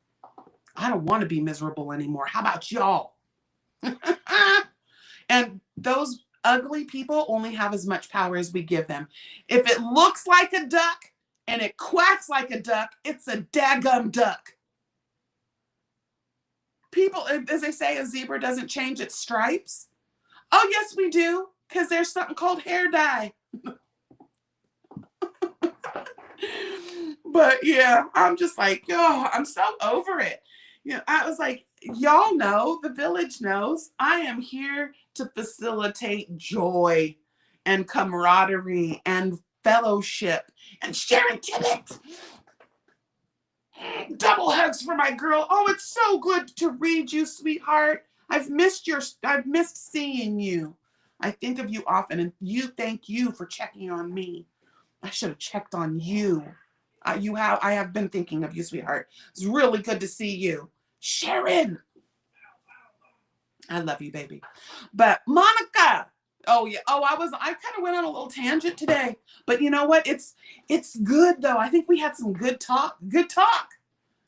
I don't want to be miserable anymore. How about y'all? And those ugly people only have as much power as we give them. If it looks like a duck and it quacks like a duck, it's a daggum duck. People, as they say, a zebra doesn't change its stripes. Oh, yes, we do, because there's something called hair dye. But yeah, I'm just like, oh, I'm so over it. You know, I was like, y'all know, the village knows, I am here to facilitate joy and camaraderie and fellowship and sharing tidbits. Double hugs for my girl. Oh, it's so good to read you, sweetheart. I've missed seeing you. I think of you often, and thank you for checking on me. I should have checked on you. I have been thinking of you, sweetheart. It's really good to see you. Sharon. I love you, baby. But Monica. Oh yeah. Oh, I kind of went on a little tangent today. But you know what? It's good though. I think we had some good talk. Good talk.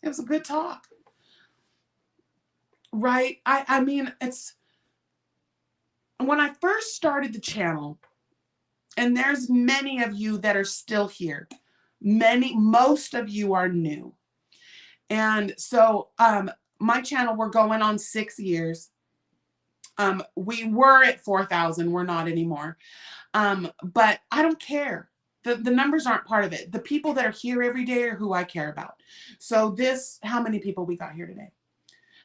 It was a good talk. Right? I mean, it's when I first started the channel, and there's many of you that are still here. Most of you are new. And so my channel, we're going on 6 years. We were at 4,000. We're not anymore. But I don't care. The numbers aren't part of it. The people that are here every day are who I care about. So how many people we got here today?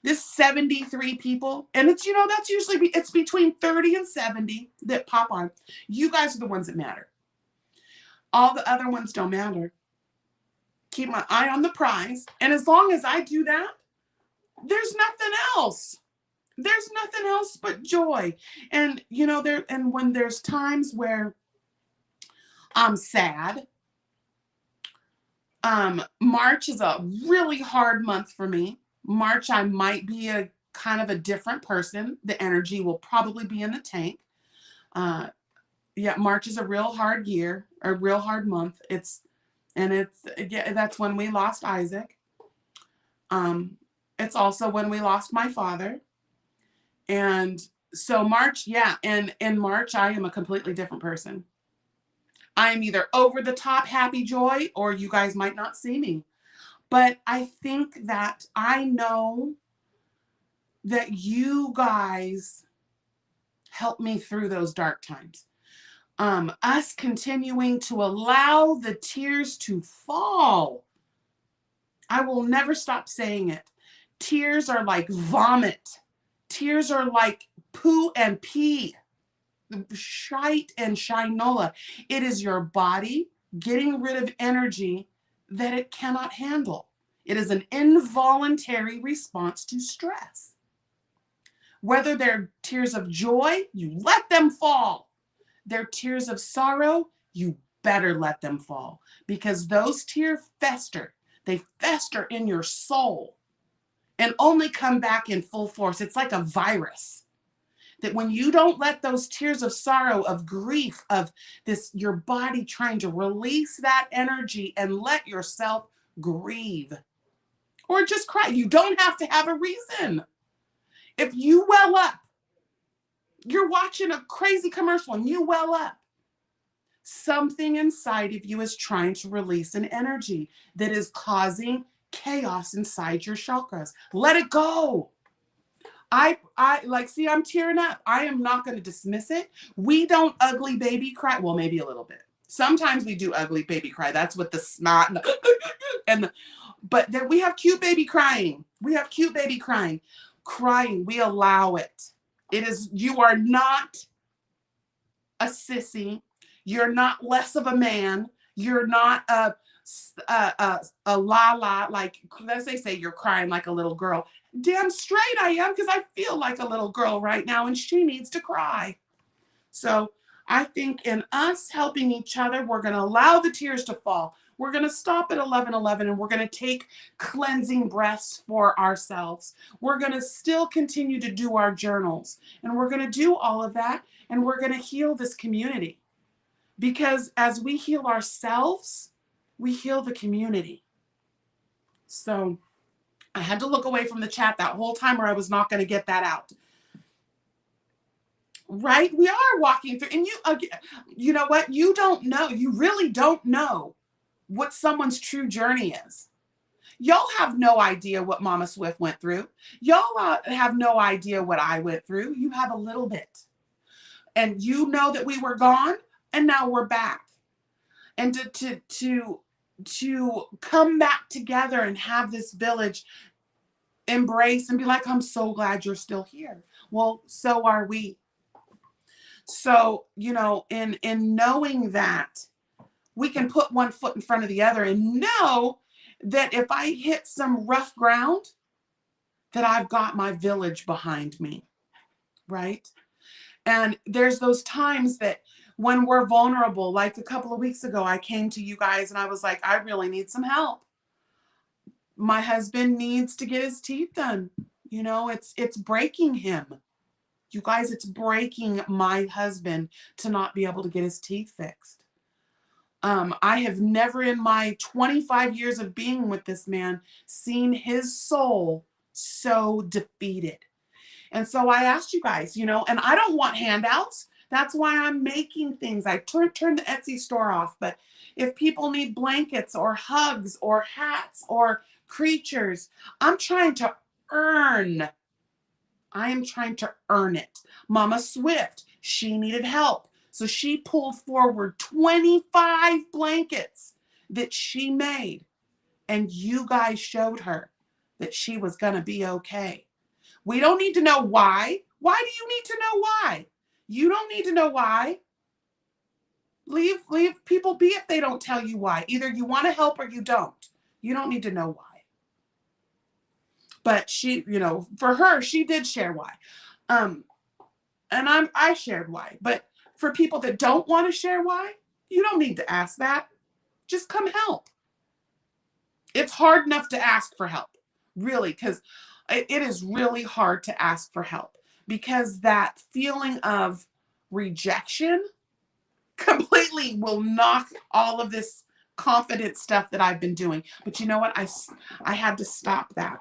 This 73 people. And it's, you know, that's usually, it's between 30 and 70 that pop on. You guys are the ones that matter. All the other ones don't matter. Keep my eye on the prize. And as long as I do that, there's nothing else. There's nothing else but joy. And, you know, and when there's times where I'm sad, March is a really hard month for me. March, I might be a kind of a different person. The energy will probably be in the tank. Yeah, March is a real hard year, a real hard month. That's when we lost Isaac. It's also when we lost my father. And so March, yeah, and in March, I am a completely different person. I am either over the top happy joy, or you guys might not see me. But I think that I know that you guys help me through those dark times. Us continuing to allow the tears to fall. I will never stop saying it. Tears are like vomit. Tears are like poo and pee. Shite and shinola. It is your body getting rid of energy that it cannot handle. It is an involuntary response to stress. Whether they're tears of joy, you let them fall. They're tears of sorrow, you better let them fall, because those tears fester. They fester in your soul and only come back in full force. It's like a virus that when you don't let those tears of sorrow, of grief, of this, your body trying to release that energy and let yourself grieve or just cry. You don't have to have a reason. If you well up, you're watching a crazy commercial and you well up, something inside of you is trying to release an energy that is causing chaos inside your chakras. Let it go. I like, see, I'm tearing up. I am not going to dismiss it. We don't ugly baby cry. Well, maybe a little bit. Sometimes we do ugly baby cry. That's what the snot and the, but then we have cute baby crying. We have cute baby crying. Crying, we allow it. It is, you are not a sissy. You're not less of a man. You're not a la, like, let's say you're crying like a little girl. Damn straight I am, because I feel like a little girl right now and she needs to cry. So I think in us helping each other, we're going to allow the tears to fall. We're going to stop at 11:11 and we're going to take cleansing breaths for ourselves. We're going to still continue to do our journals, and we're going to do all of that, and we're going to heal this community. Because as we heal ourselves, we heal the community. So I had to look away from the chat that whole time, or I was not going to get that out. Right? We are walking through, and you know what? You don't know. You really don't know what someone's true journey is. Y'all have no idea what Mama Swift went through. Y'all have no idea what I went through. You have a little bit. And you know that we were gone, and now we're back. And to come back together and have this village embrace and be like, I'm so glad you're still here. Well, so are we. So, you know, in knowing that, we can put one foot in front of the other and know that if I hit some rough ground, that I've got my village behind me, right? And there's those times that when we're vulnerable, like a couple of weeks ago, I came to you guys and I was like, I really need some help. My husband needs to get his teeth done. You know, it's breaking him. You guys, it's breaking my husband to not be able to get his teeth fixed. I have never in my 25 years of being with this man seen his soul so defeated. And so I asked you guys, you know, and I don't want handouts. That's why I'm making things. I turned the Etsy store off. But if people need blankets or hugs or hats or creatures, I'm trying to earn. I am trying to earn it. Mama Swift, she needed help. So she pulled forward 25 blankets that she made. And you guys showed her that she was going to be okay. We don't need to know why. Why do you need to know why? You don't need to know why. Leave people be if they don't tell you why. Either you want to help or you don't. You don't need to know why. But she, you know, for her, she did share why. And I shared why. But for people that don't want to share why, you don't need to ask that. Just come help. It's hard enough to ask for help, really, because it is really hard to ask for help, because that feeling of rejection completely will knock all of this confident stuff that I've been doing. But you know what? I had to stop that.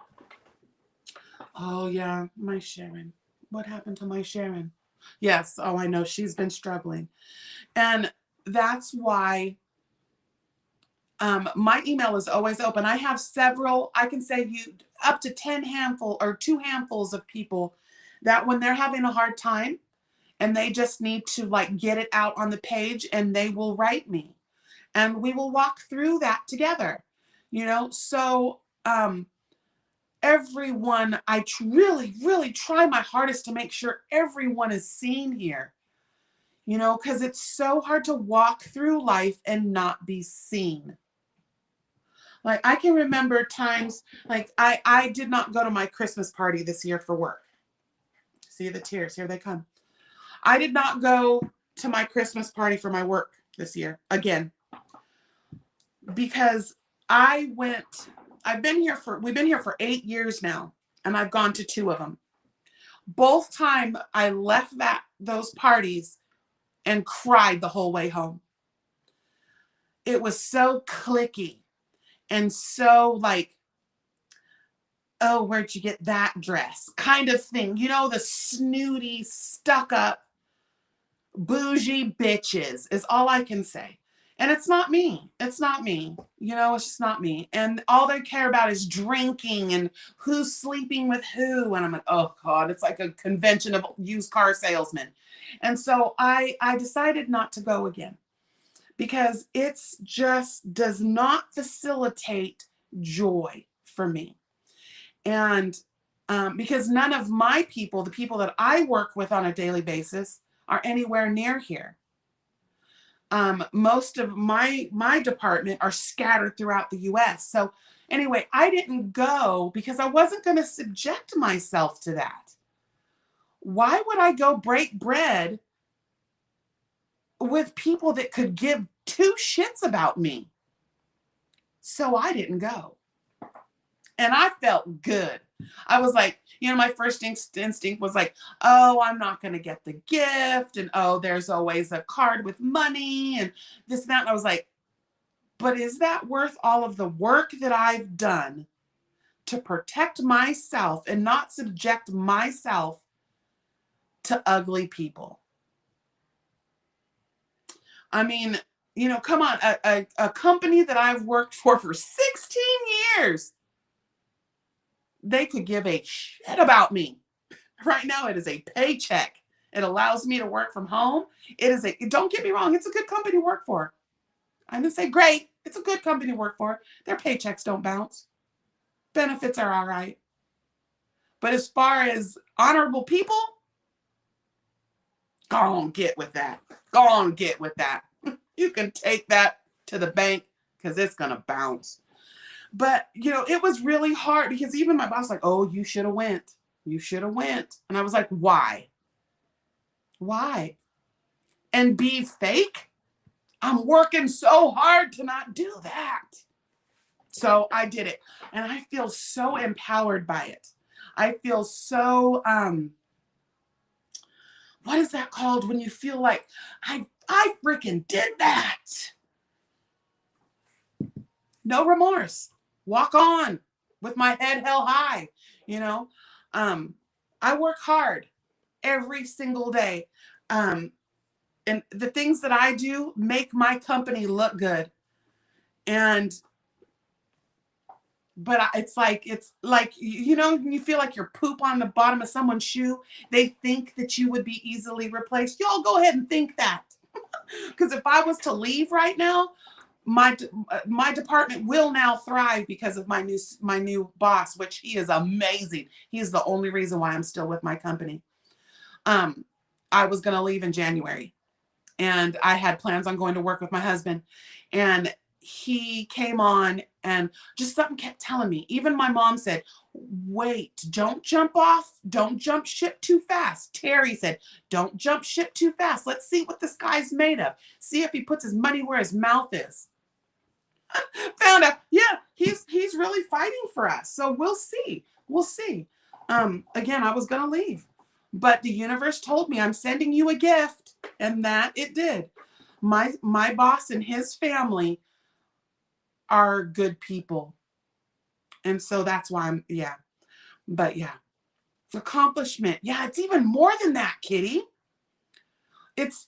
Oh, yeah, my Sharon. What happened to my Sharon? Yes. Oh, I know. She's been struggling. And that's why my email is always open. I have several, I can say you up to 10 handful or 2 handfuls of people that when they're having a hard time and they just need to like get it out on the page, and they will write me and we will walk through that together, you know? So, everyone, I really, really try my hardest to make sure everyone is seen here, you know, because it's so hard to walk through life and not be seen. Like I can remember times like I did not go to my Christmas party this year for work. See the tears, here they come. I did not go to my Christmas party for my work this year again because we've been here for 8 years now, and I've gone to 2 of them. Both time I left those parties and cried the whole way home. It was so cliquey and so like, oh, where'd you get that dress kind of thing. You know, the snooty, stuck up, bougie bitches is all I can say. And it's not me. It's not me. You know, it's just not me. And all they care about is drinking and who's sleeping with who. And I'm like, oh God, it's like a convention of used car salesmen. And so I decided not to go again because it's just does not facilitate joy for me. And because none of my people, the people that I work with on a daily basis, are anywhere near here. Most of my department are scattered throughout the US. So anyway, I didn't go because I wasn't going to subject myself to that. Why would I go break bread with people that could give 2 shits about me? So I didn't go. And I felt good. I was like, you know, my first instinct was like, oh, I'm not going to get the gift. And oh, there's always a card with money and this and that. And I was like, but is that worth all of the work that I've done to protect myself and not subject myself to ugly people? I mean, you know, come on, a company that I've worked for 16 years. They could give a shit about me. Right now, it is a paycheck. It allows me to work from home. Don't get me wrong, it's a good company to work for. I'm going to say great. It's a good company to work for. Their paychecks don't bounce. Benefits are all right. But as far as honorable people, go on, get with that. Go on, get with that. You can take that to the bank because it's going to bounce. But, you know, it was really hard because even my boss was like, oh, you should have went. You should have went. And I was like, why? Why? And be fake? I'm working so hard to not do that. So I did it. And I feel so empowered by it. I feel so, what is that called when you feel like I freaking did that? No remorse. Walk on with my head held high, you know. I work hard every single day. And the things that I do make my company look good. But it's like, you know, you feel like you're poop on the bottom of someone's shoe. They think that you would be easily replaced. Y'all go ahead and think that. Because if I was to leave right now, my department will now thrive because of my new boss, which he is amazing. He is the only reason why I'm still with my company. I was going to leave in January, and I had plans on going to work with my husband, and he came on and just something kept telling me. Even my mom said, wait, don't jump off. Don't jump ship too fast. Terry said, don't jump ship too fast. Let's see what this guy's made of. See if he puts his money where his mouth is. Found out, yeah, he's really fighting for us. So we'll see. We'll see. Again, I was going to leave, but the universe told me I'm sending you a gift, and that it did. My boss and his family are good people. And so that's why but yeah, accomplishment. Yeah, it's even more than that, Kitty. It's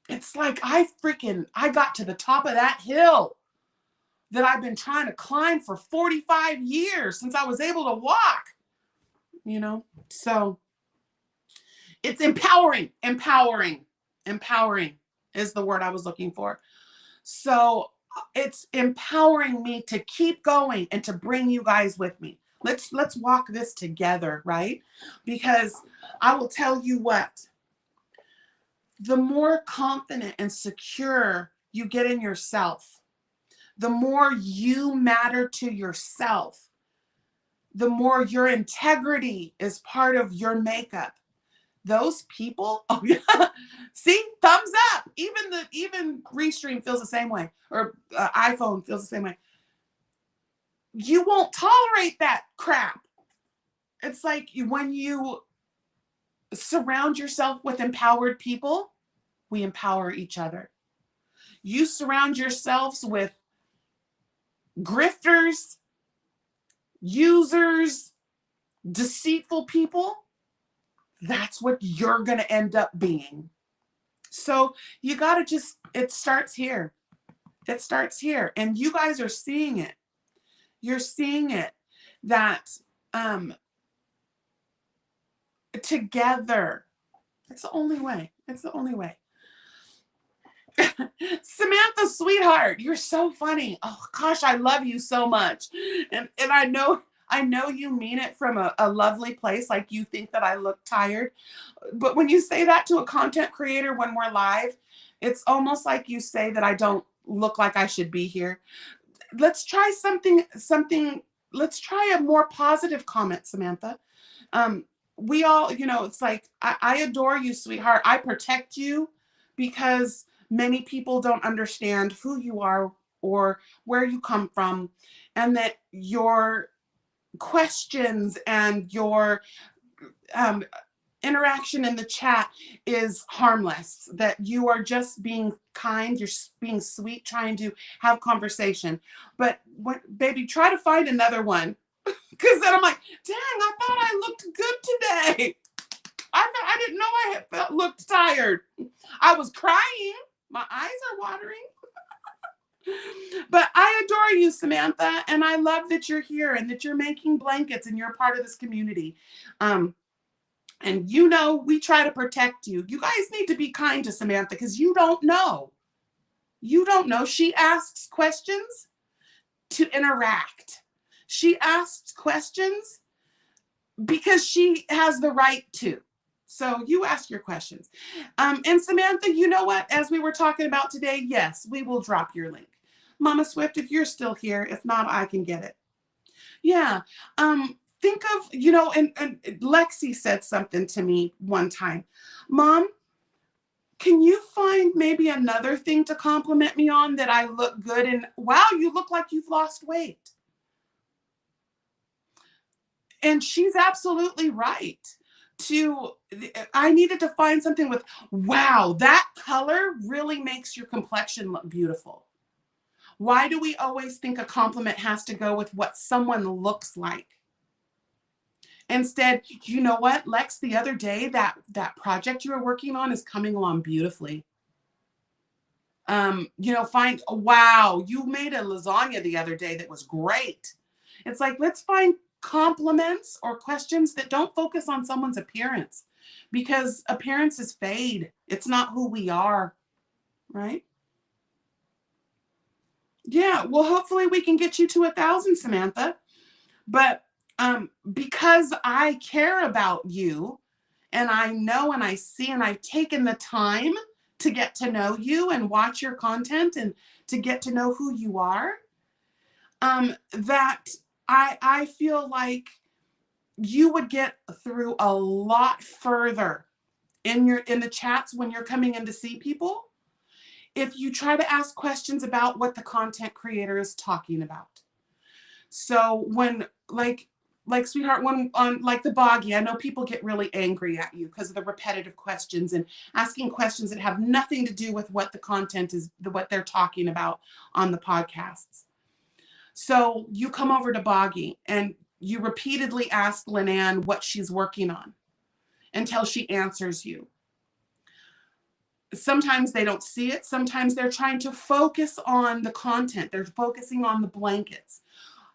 It's like I got to the top of that hill that I've been trying to climb for 45 years since I was able to walk, you know? So it's empowering is the word I was looking for. So it's empowering me to keep going and to bring you guys with me. Let's walk this together, right? Because I will tell you what, the more confident and secure you get in yourself, the more you matter to yourself, the more your integrity is part of your makeup. Those people, oh yeah, see, thumbs up. Even Restream feels the same way, or iPhone feels the same way. You won't tolerate that crap. It's like when you surround yourself with empowered people, we empower each other. You surround yourselves with grifters, users, deceitful people, that's what you're going to end up being. So you got to just, it starts here. It starts here. And you guys are seeing it. You're seeing it that together, it's the only way. It's the only way. Samantha, sweetheart, you're so funny. Oh gosh, I love you so much. And I know you mean it from a lovely place, like you think that I look tired. But when you say that to a content creator when we're live, it's almost like you say that I don't look like I should be here. Let's try something, let's try a more positive comment, Samantha. We all, it's like, I adore you, sweetheart. I protect you because many people don't understand who you are or where you come from, and that your questions and your interaction in the chat is harmless, that you are just being kind, you're being sweet, trying to have conversation. But baby, try to find another one, because then I'm like, dang, I thought I looked good today. I didn't know I had looked tired. I was crying. My eyes are watering. But I adore you, Samantha, and I love that you're here and that you're making blankets and you're a part of this community. And we try to protect you. You guys need to be kind to Samantha because you don't know. You don't know. She asks questions to interact. She asks questions because she has the right to. So you ask your questions. And Samantha, you know what? As we were talking about today, yes, we will drop your link. Mama Swift, if you're still here, if not, I can get it. Yeah. Think of, and Lexi said something to me one time. Mom, can you find maybe another thing to compliment me on that I look good and wow, you look like you've lost weight. And she's absolutely right. I needed to find something with, wow, that color really makes your complexion look beautiful. Why do we always think a compliment has to go with what someone looks like? Instead, you know what, Lex, the other day, that project you were working on is coming along beautifully. Wow, you made a lasagna the other day that was great. It's like, let's find compliments or questions that don't focus on someone's appearance, because appearances fade. It's not who we are, right? Yeah, well, hopefully we can get you to 1,000, Samantha. But because I care about you, and I know and I see, and I've taken the time to get to know you and watch your content and to get to know who you are, that I feel like you would get through a lot further in the chats when you're coming in to see people if you try to ask questions about what the content creator is talking about. So when like sweetheart, when on like the Boggy, I know people get really angry at you because of the repetitive questions and asking questions that have nothing to do with what the content is, what they're talking about on the podcasts. So you come over to Boggy and you repeatedly ask Lynanne what she's working on until she answers you. sometimes they don't see it. Sometimes they're trying to focus on the content. They're focusing on the blankets.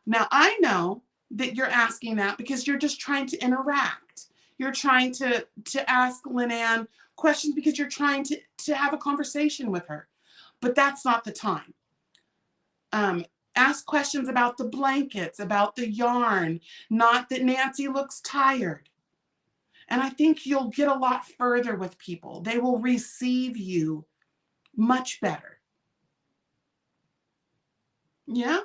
Now, I know that you're asking that because you're just trying to interact. You're trying to ask Lynn questions because you're trying to have a conversation with her. But that's not the time. Ask questions about the blankets, about the yarn, not that Nancy looks tired. And I think you'll get a lot further with people. They will receive you much better. Yeah?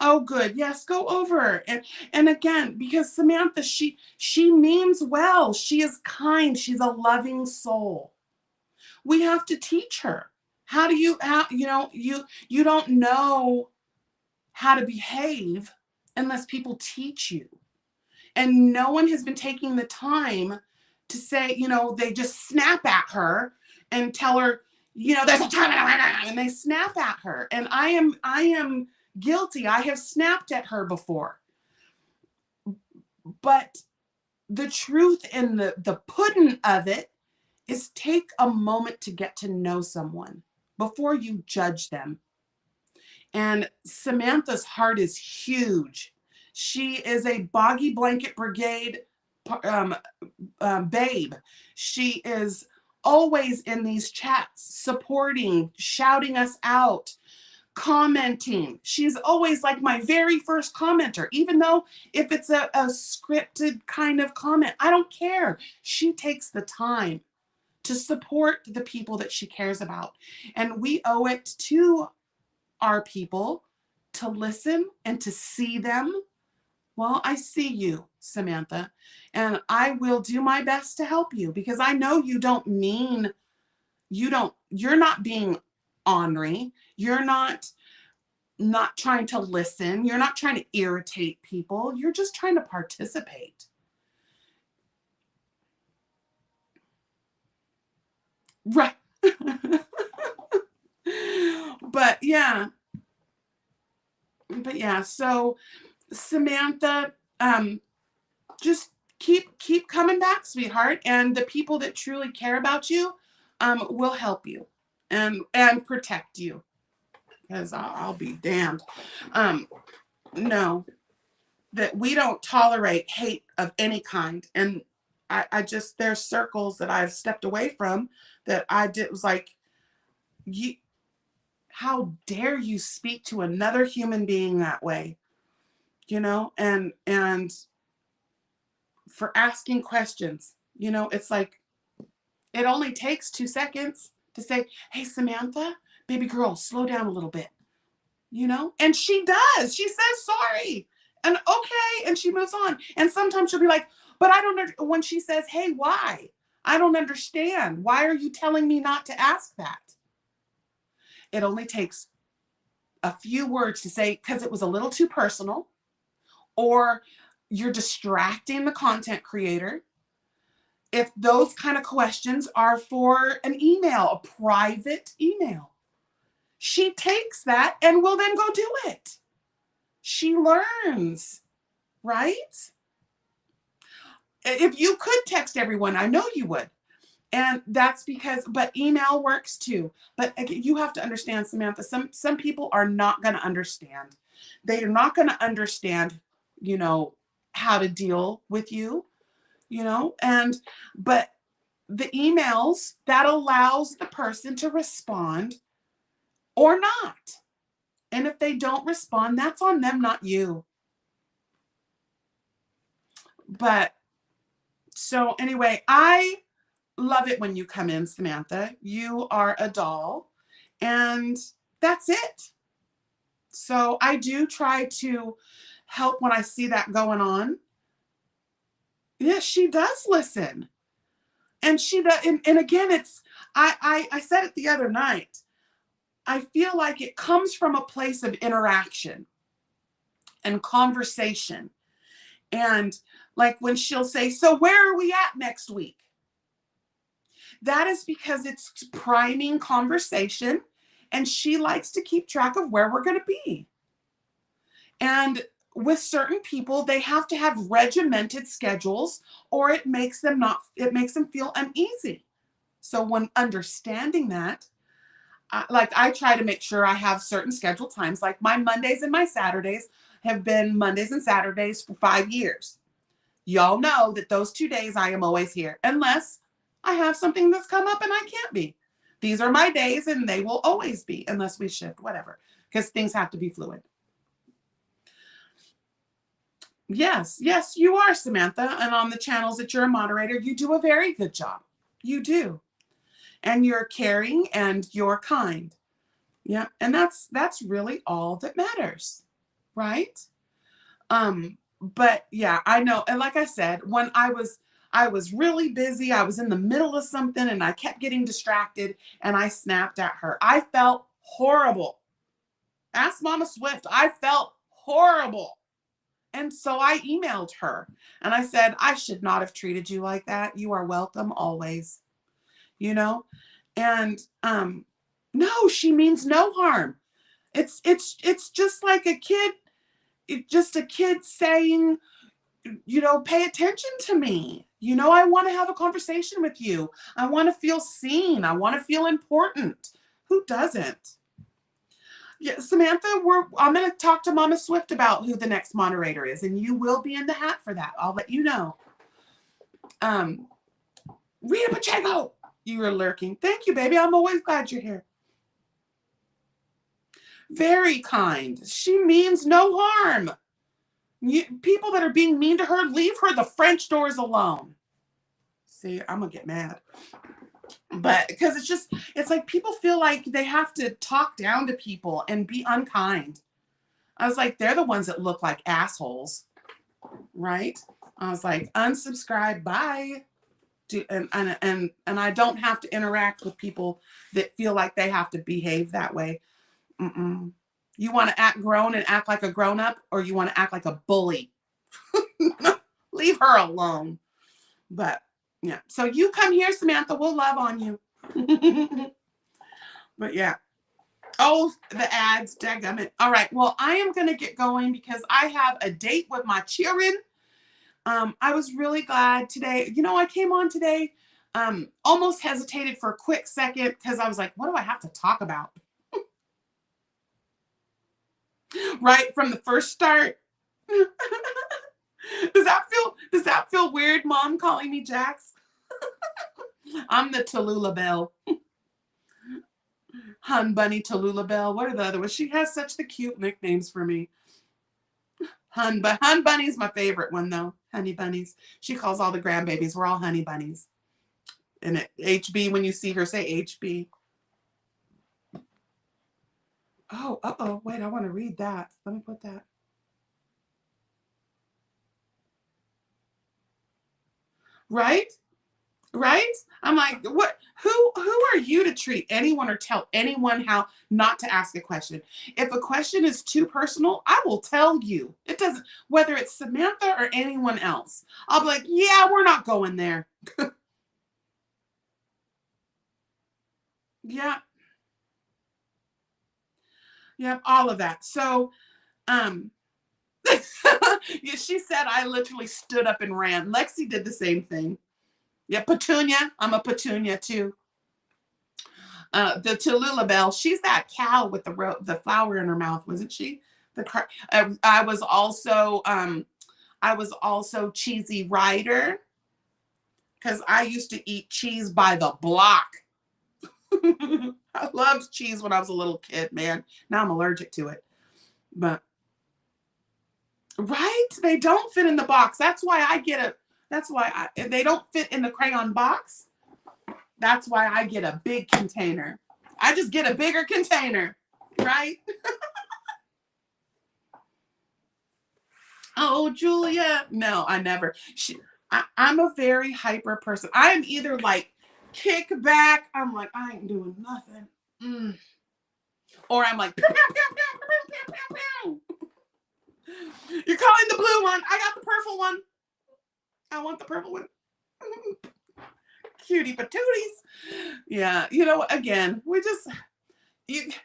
Oh, good. Yes, go over. And again, because Samantha, she means well. She is kind. She's a loving soul. We have to teach her. How do you don't know how to behave unless people teach you. And no one has been taking the time to say, they just snap at her and tell her, there's a time and they snap at her. And I am guilty. I have snapped at her before. But the truth and the pudding of it is take a moment to get to know someone before you judge them. And Samantha's heart is huge. She is a Boggy Blanket Brigade babe. She is always in these chats, supporting, shouting us out, commenting. She's always like my very first commenter, even though if it's a scripted kind of comment, I don't care. She takes the time to support the people that she cares about. And we owe it to our people to listen and to see them. Well, I see you, Samantha, and I will do my best to help you because I know you're not being ornery. You're not trying to listen. You're not trying to irritate people. You're just trying to participate. Right. But yeah, so Samantha, just keep coming back, sweetheart, and the people that truly care about you will help you and protect you, because I'll be damned. No, that we don't tolerate hate of any kind. And I just, there's circles that I've stepped away from that was like, how dare you speak to another human being that way, and for asking questions, it's like, it only takes 2 seconds to say, hey, Samantha, baby girl, slow down a little bit, and she does. She says sorry and okay, and she moves on. And sometimes she'll be like, but I don't know, when she says, hey, why? I don't understand. Why are you telling me not to ask that? It only takes a few words to say, because it was a little too personal, or you're distracting the content creator. If those kind of questions are for an email, a private email, she takes that and will then go do it. She learns, right? If you could text everyone, I know you would. And that's because, but email works too. But you have to understand, Samantha, some people are not going to understand. They are not going to understand, how to deal with you, but the emails, that allows the person to respond or not. And if they don't respond, that's on them, not you. But so anyway, I love it when you come in, Samantha. You are a doll, and that's it. So I do try to help when I see that going on. Yes, she does listen. And she does, and again, it's, I said it the other night, I feel like it comes from a place of interaction and conversation. And like when she'll say, so where are we at next week? That is because it's priming conversation, and she likes to keep track of where we're going to be. And with certain people, they have to have regimented schedules, or it makes them feel uneasy. So when understanding that, I try to make sure I have certain scheduled times. Like my Mondays and my Saturdays have been Mondays and Saturdays for 5 years. Y'all know that those 2 days I am always here, unless I have something that's come up and I can't be. These are my days and they will always be, unless we shift, whatever, because things have to be fluid. Yes, you are, Samantha. And on the channels that you're a moderator, you do a very good job. You do. And you're caring and you're kind. Yeah. And that's really all that matters. Right? But yeah, I know. And like I said, when I was really busy, I was in the middle of something and I kept getting distracted and I snapped at her. I felt horrible. Ask Mama Swift. I felt horrible. And so I emailed her and I said, I should not have treated you like that. You are welcome always, you know? And no, she means no harm. It's just like a kid, just a kid saying, you know, pay attention to me. You know, I want to have a conversation with you. I want to feel seen. I want to feel important. Who doesn't? Yeah, Samantha, I'm going to talk to Mama Swift about who the next moderator is, and you will be in the hat for that. I'll let you know. Rita Pacheco, you were lurking. Thank you, baby. I'm always glad you're here. Very kind. She means no harm. People that are being mean to her, leave her the French doors alone. See, I'm going to get mad. But because it's like people feel like they have to talk down to people and be unkind. I was like, they're the ones that look like assholes, right? I was like, unsubscribe, bye. And I don't have to interact with people that feel like they have to behave that way. Mm-mm. You want to act grown and act like a grown-up, or you want to act like a bully? Leave her alone. But yeah, so you come here, Samantha. We'll love on you. But yeah. Oh, the ads, dadgummit. All right, well, I am going to get going because I have a date with my children. I was really glad today. You know, I came on today, almost hesitated for a quick second because I was like, what do I have to talk about? Right from the first start. Does that feel weird, Mom calling me Jax? I'm the Tallulah Bell. Hun Bunny, Tallulah Bell. What are the other ones? She has such the cute nicknames for me. Hun Bunny's my favorite one, though. Honey Bunnies. She calls all the grandbabies. We're all Honey Bunnies. And HB, when you see her, say HB. Oh, uh-oh. Wait, I want to read that. Let me put that. Right? Right? I'm like, what? Who are you to treat anyone or tell anyone how not to ask a question? If a question is too personal, I will tell you. It doesn't, whether it's Samantha or anyone else. I'll be like, yeah, we're not going there. Yeah. Yeah, all of that. So, yeah, she said I literally stood up and ran. Lexi did the same thing. Yeah, Petunia. I'm a Petunia too. The Tallulah Bell. She's that cow with the flower in her mouth, wasn't she? I was also Cheesy Rider because I used to eat cheese by the block. I loved cheese when I was a little kid, man. Now I'm allergic to it. But right, they don't fit in the box. That's why they don't fit in the crayon box. That's why I get a big container. I just get a bigger container, right? Oh, Julia. No, I never. I'm a very hyper person. I am either like kick back. I'm like, I ain't doing nothing. Or I'm like, pew, pew, pew, pew, pew, pew, pew, pew. You're calling the blue one. I got the purple one. I want the purple one. Cutie patooties. Yeah, you know, again, if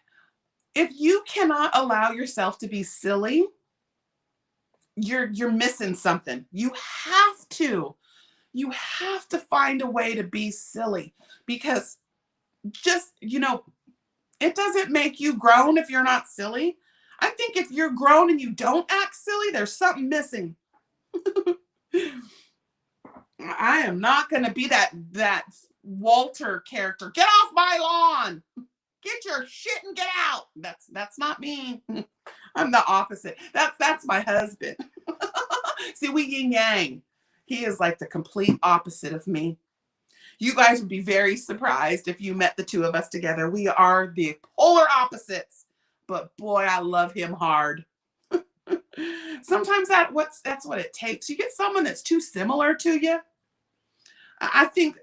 you cannot allow yourself to be silly, you're missing something. You have to you have to find a way to be silly, because just, it doesn't make you grown if you're not silly. I think if you're grown and you don't act silly, there's something missing. I am not going to be that Walter character. Get off my lawn. Get your shit and get out. That's not me. I'm the opposite. That's my husband. See, we yin yang. He is like the complete opposite of me. You guys would be very surprised if you met the two of us together. We are the polar opposites. But boy, I love him hard. Sometimes that's what it takes. You get someone that's too similar to you. I think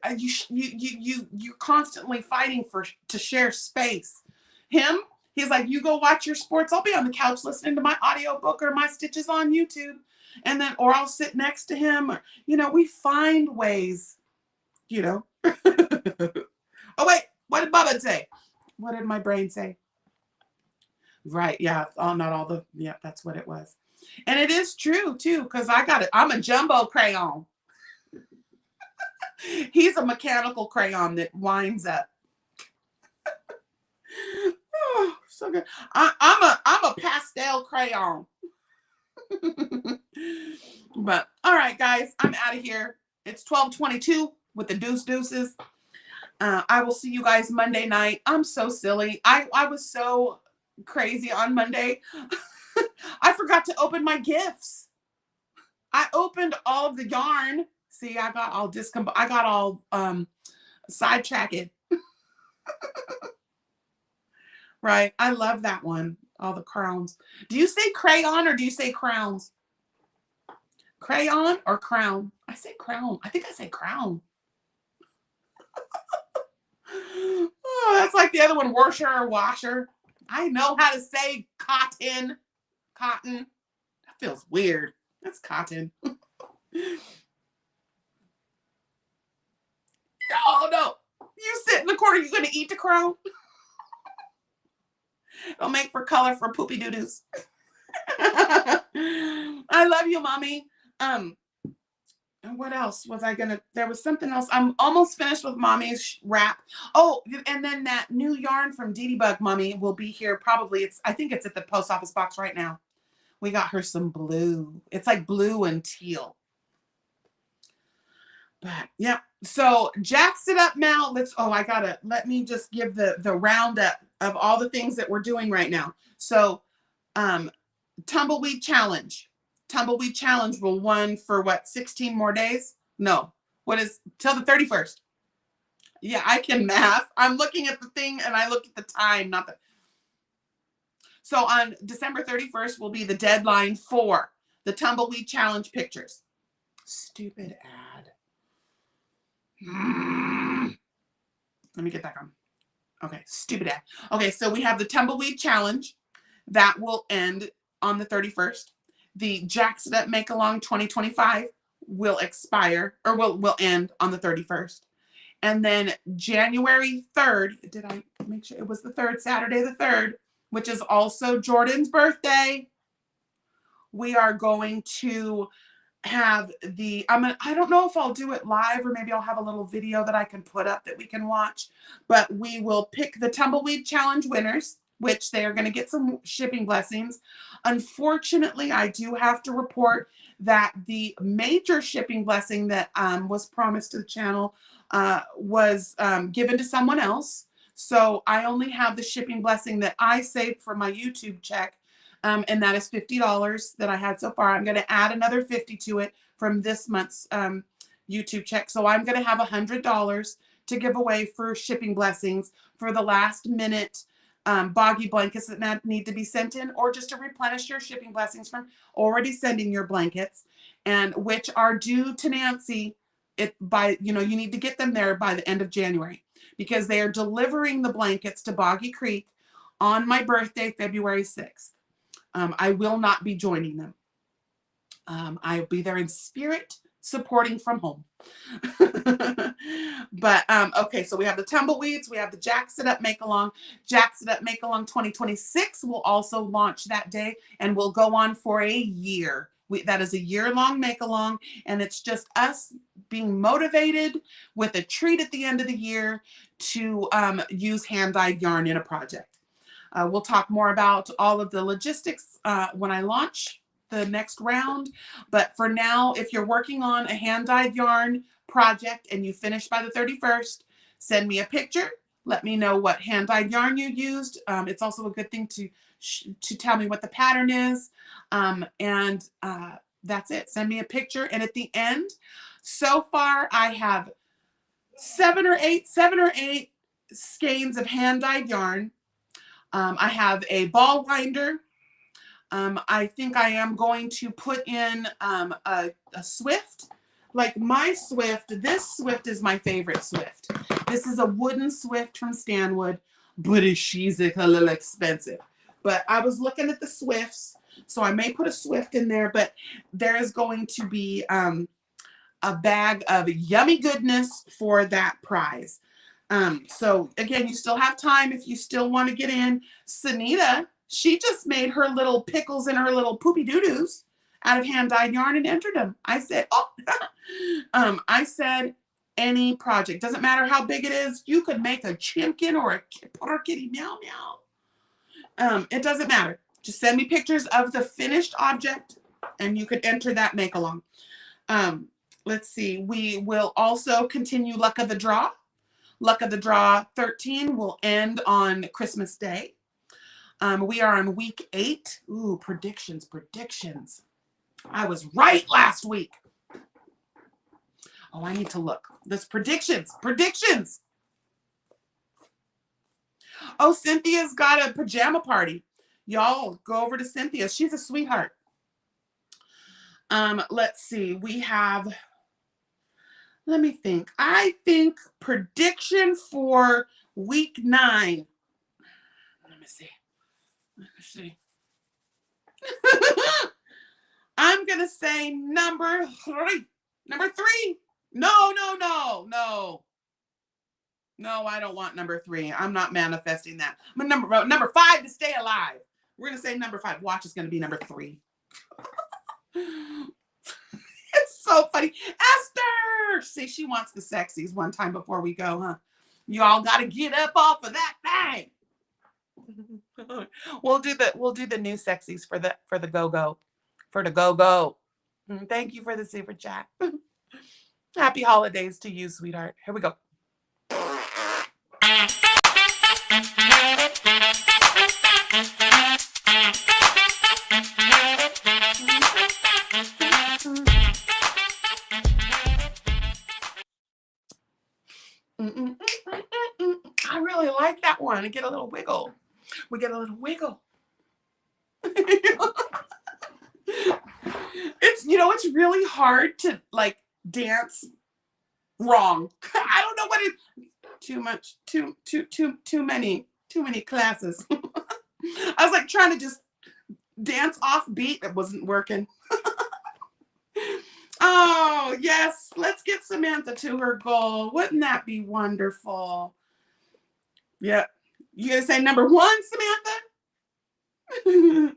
you're constantly fighting to share space. He's like, you go watch your sports. I'll be on the couch listening to my audiobook or my Stitches on YouTube. And then, or I'll sit next to him. Or, we find ways, Oh, wait, what did Bubba say? What did my brain say? Right, yeah, that's what it was. And it is true, too, because I'm a jumbo crayon. He's a mechanical crayon that winds up. Oh, so good. I'm a pastel crayon. But all right, guys, I'm out of here. It's 12:22 with the deuces. I will see you guys Monday night. I'm so silly. I was so crazy on Monday. I forgot to open my gifts. I opened all of the yarn. See, I got all sidetracked. Right. I love that one. All the crowns. Do you say crayon or do you say crowns? Crayon or crown? I say crown. I think I say crown. Oh, that's like the other one, washer or washer. I know how to say cotton. Cotton. That feels weird. That's cotton. Oh, no. You sit in the corner. You going to eat the crown? It'll make for color for poopy doo-doos. I love you, Mommy. And what else was I gonna? There was something else. I'm almost finished with Mommy's wrap. Oh, and then that new yarn from Dee Dee Bug, Mommy, will be here probably. I think it's at the post office box right now. We got her some blue. It's like blue and teal. But yeah. So jacks it up now. Let me just give the roundup of all the things that we're doing right now. So Tumbleweed Challenge. Tumbleweed Challenge will run for 16 more days? No. Till the 31st. Yeah, I can math. I'm looking at the thing and I look at the time, So on December 31st will be the deadline for the Tumbleweed Challenge pictures. Stupid ad. Let me get back on. Okay, stupid ad. Okay, so we have the Tumbleweed Challenge that will end on the 31st. The Jacks It Up Make Along 2025 will expire or will end on the 31st. And then January 3rd, did I make sure it was the 3rd, Saturday the 3rd, which is also Jordan's birthday. We are going to have I don't know if I'll do it live or maybe I'll have a little video that I can put up that we can watch, but we will pick the Tumbleweed Challenge winners, which they are going to get some shipping blessings. Unfortunately, I do have to report that the major shipping blessing that was promised to the channel was given to someone else. So I only have the shipping blessing that I saved for my YouTube check. And that is $50 that I had so far. I'm going to add another $50 to it from this month's YouTube check. So I'm going to have $100 to give away for shipping blessings for the last minute boggy blankets that need to be sent in, or just to replenish your shipping blessings from already sending your blankets, and which are due to Nancy you need to get them there by the end of January, because they are delivering the blankets to Boggy Creek on my birthday, February 6th. I will not be joining them. I'll be there in spirit, supporting from home. But, okay, so we have the Tumbleweeds. We have the Jacks It Up Make Along. Jacks It Up Make Along 2026 will also launch that day and will go on for a year. That is a year-long make-along, and it's just us being motivated with a treat at the end of the year to use hand-dyed yarn in a project. We'll talk more about all of the logistics when I launch the next round. But for now, if you're working on a hand-dyed yarn project and you finish by the 31st, send me a picture. Let me know what hand-dyed yarn you used. It's also a good thing to tell me what the pattern is. That's it. Send me a picture. And at the end, so far I have seven or eight skeins of hand-dyed yarn. I have a ball winder. I think I am going to put in a Swift. Like my Swift, this Swift is my favorite Swift. This is a wooden Swift from Stanwood, but she's a little expensive. But I was looking at the Swifts, so I may put a Swift in there, but there is going to be a bag of yummy goodness for that prize. So again, you still have time if you still want to get in. Sunita, she just made her little pickles and her little poopy doo-doos out of hand-dyed yarn and entered them. I said, I said, any project, doesn't matter how big it is. You could make a chimkin or a poor kitty meow meow. It doesn't matter. Just send me pictures of the finished object and you could enter that make-along. Let's see. We will also continue Luck of the Draw. Luck of the Draw 13 will end on Christmas Day. We are on week 8. Ooh, predictions. I was right last week. Oh, I need to look. This predictions. Oh, Cynthia's got a pajama party. Y'all go over to Cynthia. She's a sweetheart. Let's see. We have, let me think. I think prediction for week 9. Let me see. I'm going to say number 3. Number 3. No, I don't want number 3. I'm not manifesting that. I'm number 5 to stay alive. We're going to say number 5. Watch is going to be number 3. It's so funny. Esther! See, she wants the sexies one time before we go, huh? You all got to get up off of that thing. We'll do the new sexies for the go-go. For the go-go. Thank you for the super chat. Happy holidays to you, sweetheart. Here we go. I really like that one. I get a little wiggle. We get a little wiggle. It's really hard to like dance wrong. I don't know what it. Too many classes. I was like trying to just dance off beat. It wasn't working. Oh yes, let's get Samantha to her goal. Wouldn't that be wonderful? Yeah, you gonna say number 1, Samantha?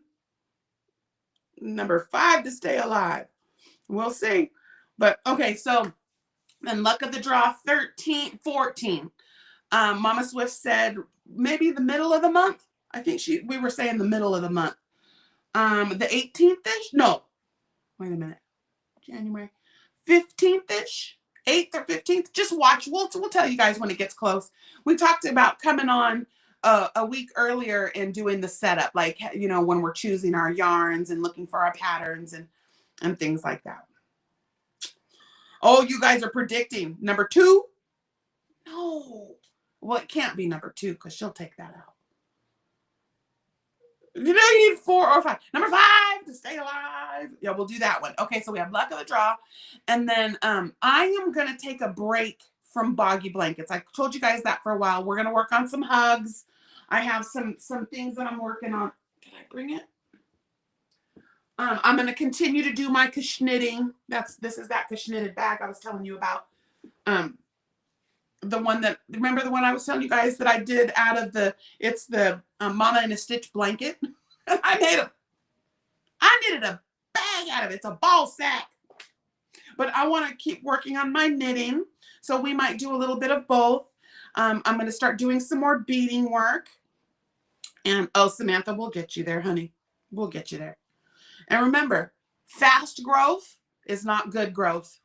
Number 5 to stay alive. We'll see. But okay, so then Luck of the Draw 14. Mama Swift said maybe the middle of the month. I think we were saying the middle of the month. The 18th-ish? No. Wait a minute. January 15th-ish? 8th or 15th? Just watch. We'll tell you guys when it gets close. We talked about coming on a week earlier and doing the setup, like, when we're choosing our yarns and looking for our patterns and things like that. Oh, you guys are predicting number 2? No. Well, it can't be number 2 because she'll take that out. You need 4 or 5. Number 5 to stay alive. Yeah, we'll do that one. Okay, so we have Luck of the Draw. And then I am going to take a break from Boggy Blankets. I told you guys that for a while. We're going to work on some hugs. I have some things that I'm working on. Did I bring it? I'm going to continue to do my knitting. This is that knitted bag I was telling you about. Remember the one I was telling you guys that I did out of it's the Mama in a Stitch blanket. I knitted a bag heck out of it. It's a ball sack. But I want to keep working on my knitting. So we might do a little bit of both. I'm going to start doing some more beading work. And, oh, Samantha, we'll get you there, honey. We'll get you there. And remember, fast growth is not good growth.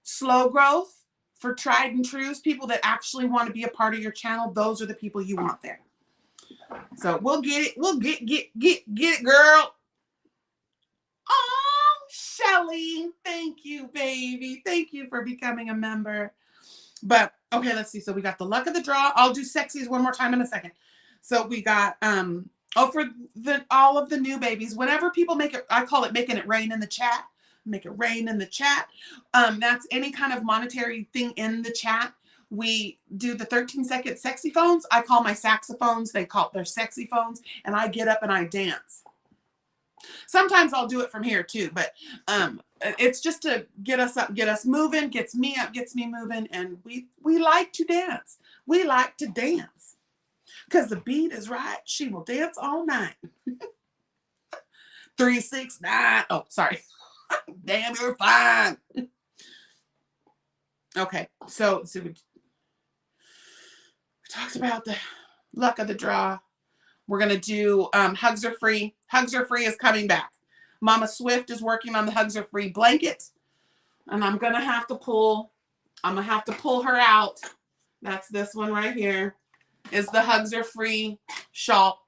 Slow growth, for tried and trues, people that actually want to be a part of your channel, those are the people you want there. So we'll get it. We'll get it, girl. Oh, Shelly. Thank you, baby. Thank you for becoming a member. But, okay, let's see. So we got the luck of the draw. I'll do sexies one more time in a second. So we got, for all of the new babies, whenever people make it, I call it making it rain in the chat. Make it rain in the chat. That's any kind of monetary thing in the chat. We do the 13-second sexy phones. I call my saxophones. They call it their sexy phones. And I get up and I dance. Sometimes I'll do it from here too. But it's just to get us up, get us moving, gets me up, gets me moving. And we like to dance. We like to dance. Because the beat is right. She will dance all night. 3, 6, 9. Oh, sorry. Damn, you're fine. Okay, so we talked about the luck of the draw. We're going to do Hugs Are Free. Hugs Are Free is coming back. Mama Swift is working on the Hugs Are Free blanket. And I'm going to have to pull her out. That's this one right here. Is the Hugs Are Free shawl.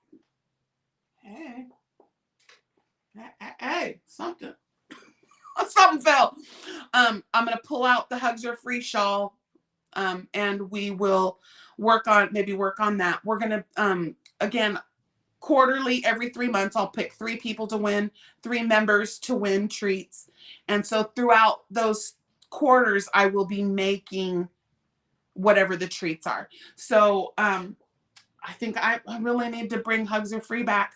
Hey, something. Something fell. I'm going to pull out the Hugs Are Free shawl, and we will work on that. We're going to, again, quarterly, every 3 months, I'll pick 3 people to win, 3 members to win treats. And so throughout those quarters, I will be making whatever the treats are. So I think I really need to bring Hugs Are Free back.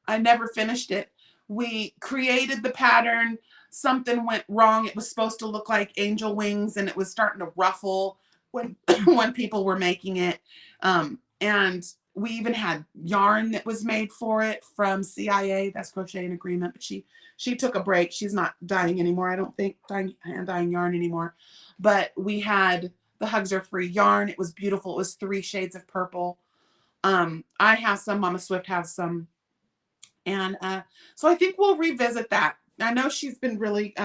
I never finished it. We created the pattern. Something went wrong. It was supposed to look like angel wings, and it was starting to ruffle when when people were making it. And we even had yarn that was made for it from CIA. That's Crochet in Agreement. But she took a break. She's not dyeing anymore. I don't think dyeing yarn anymore. But we had the Hugs Are Free yarn. It was beautiful. It was 3 shades of purple. I have some. Mama Swift has some. And so I think we'll revisit that. I know she's been really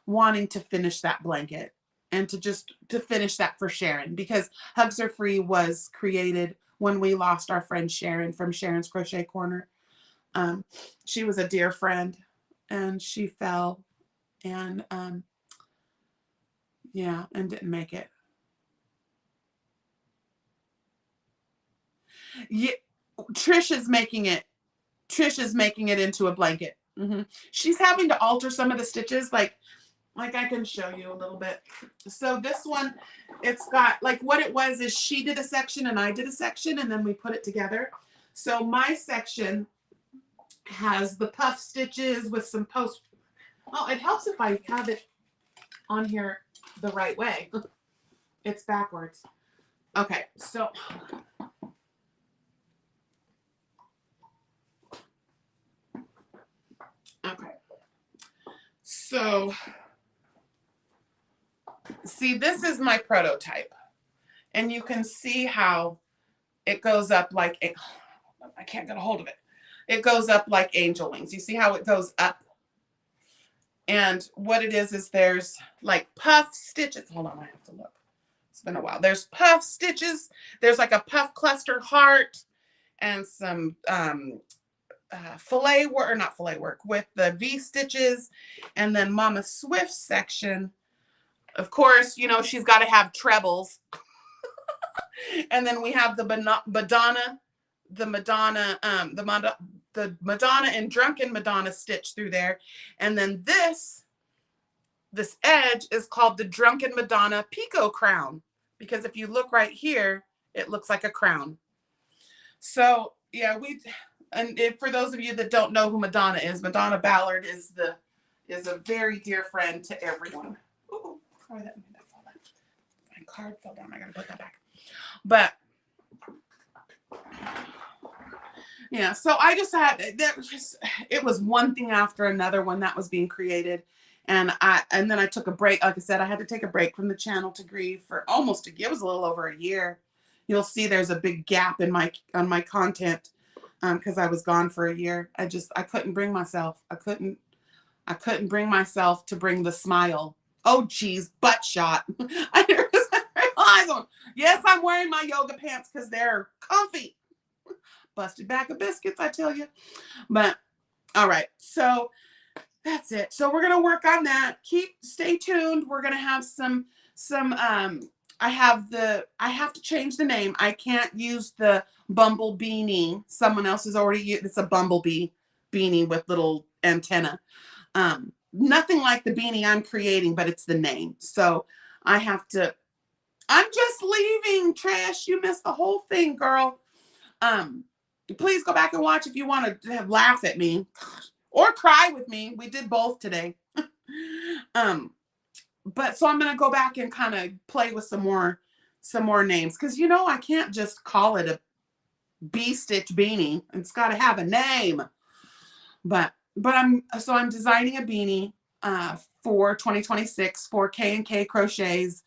wanting to finish that blanket and to finish that for Sharon, because Hugs Are Free was created when we lost our friend Sharon from Sharon's Crochet Corner. She was a dear friend, and she fell and and didn't make it. Yeah, Trish is making it into a blanket. She's having to alter some of the stitches, like I can show you a little bit. So this one, it's got, like, what it was is she did a section and I did a section, and then we put it together. So my section has the puff stitches with some post. Oh, it helps if I have it on here the right way. It's backwards. Okay, so so see, this is my prototype, and you can see how it goes up like I can't get a hold of it. It goes up like angel wings. You see how it goes up? And what it is there's like puff stitches. Hold on, I have to look. It's been a while. There's puff stitches. There's like a puff cluster heart and some fillet work, or not fillet work, with the V stitches. And then Mama Swift's section, of course, you know, she's got to have trebles. And then we have the Madonna and Drunken Madonna stitch through there. And then this edge is called the Drunken Madonna Picot Crown, because if you look right here, it looks like a crown. So yeah, for those of you that don't know who Madonna is, Madonna Ballard is a very dear friend to everyone. Ooh, sorry, that made that fall down. My card fell down. I gotta put that back. But Yeah, so I just had it was one thing after another when that was being created. And then I took a break. Like I said, I had to take a break from the channel to grieve for almost it was a little over a year. You'll see there's a big gap in my content because I was gone for a year. I couldn't bring myself. I couldn't bring myself to bring the smile. Oh geez, butt shot. I didn't realize. Yes, I'm wearing my yoga pants because they're comfy. Busted bag of biscuits, I tell you. But all right, so that's it. So we're gonna work on that. Stay tuned. We're gonna have some I have to change the name. I can't use the Bumble beanie. Someone else has already used it's a bumblebee beanie with little antenna. Nothing like the beanie I'm creating, but it's the name. So I'm just leaving, Trash. You missed the whole thing, girl. Please go back and watch if you want to laugh at me or cry with me. We did both today. But so I'm going to go back and kind of play with some more names because I can't just call it a bee stitch beanie. It's got to have a name. But I'm designing a beanie for 2026 for K&K Crochets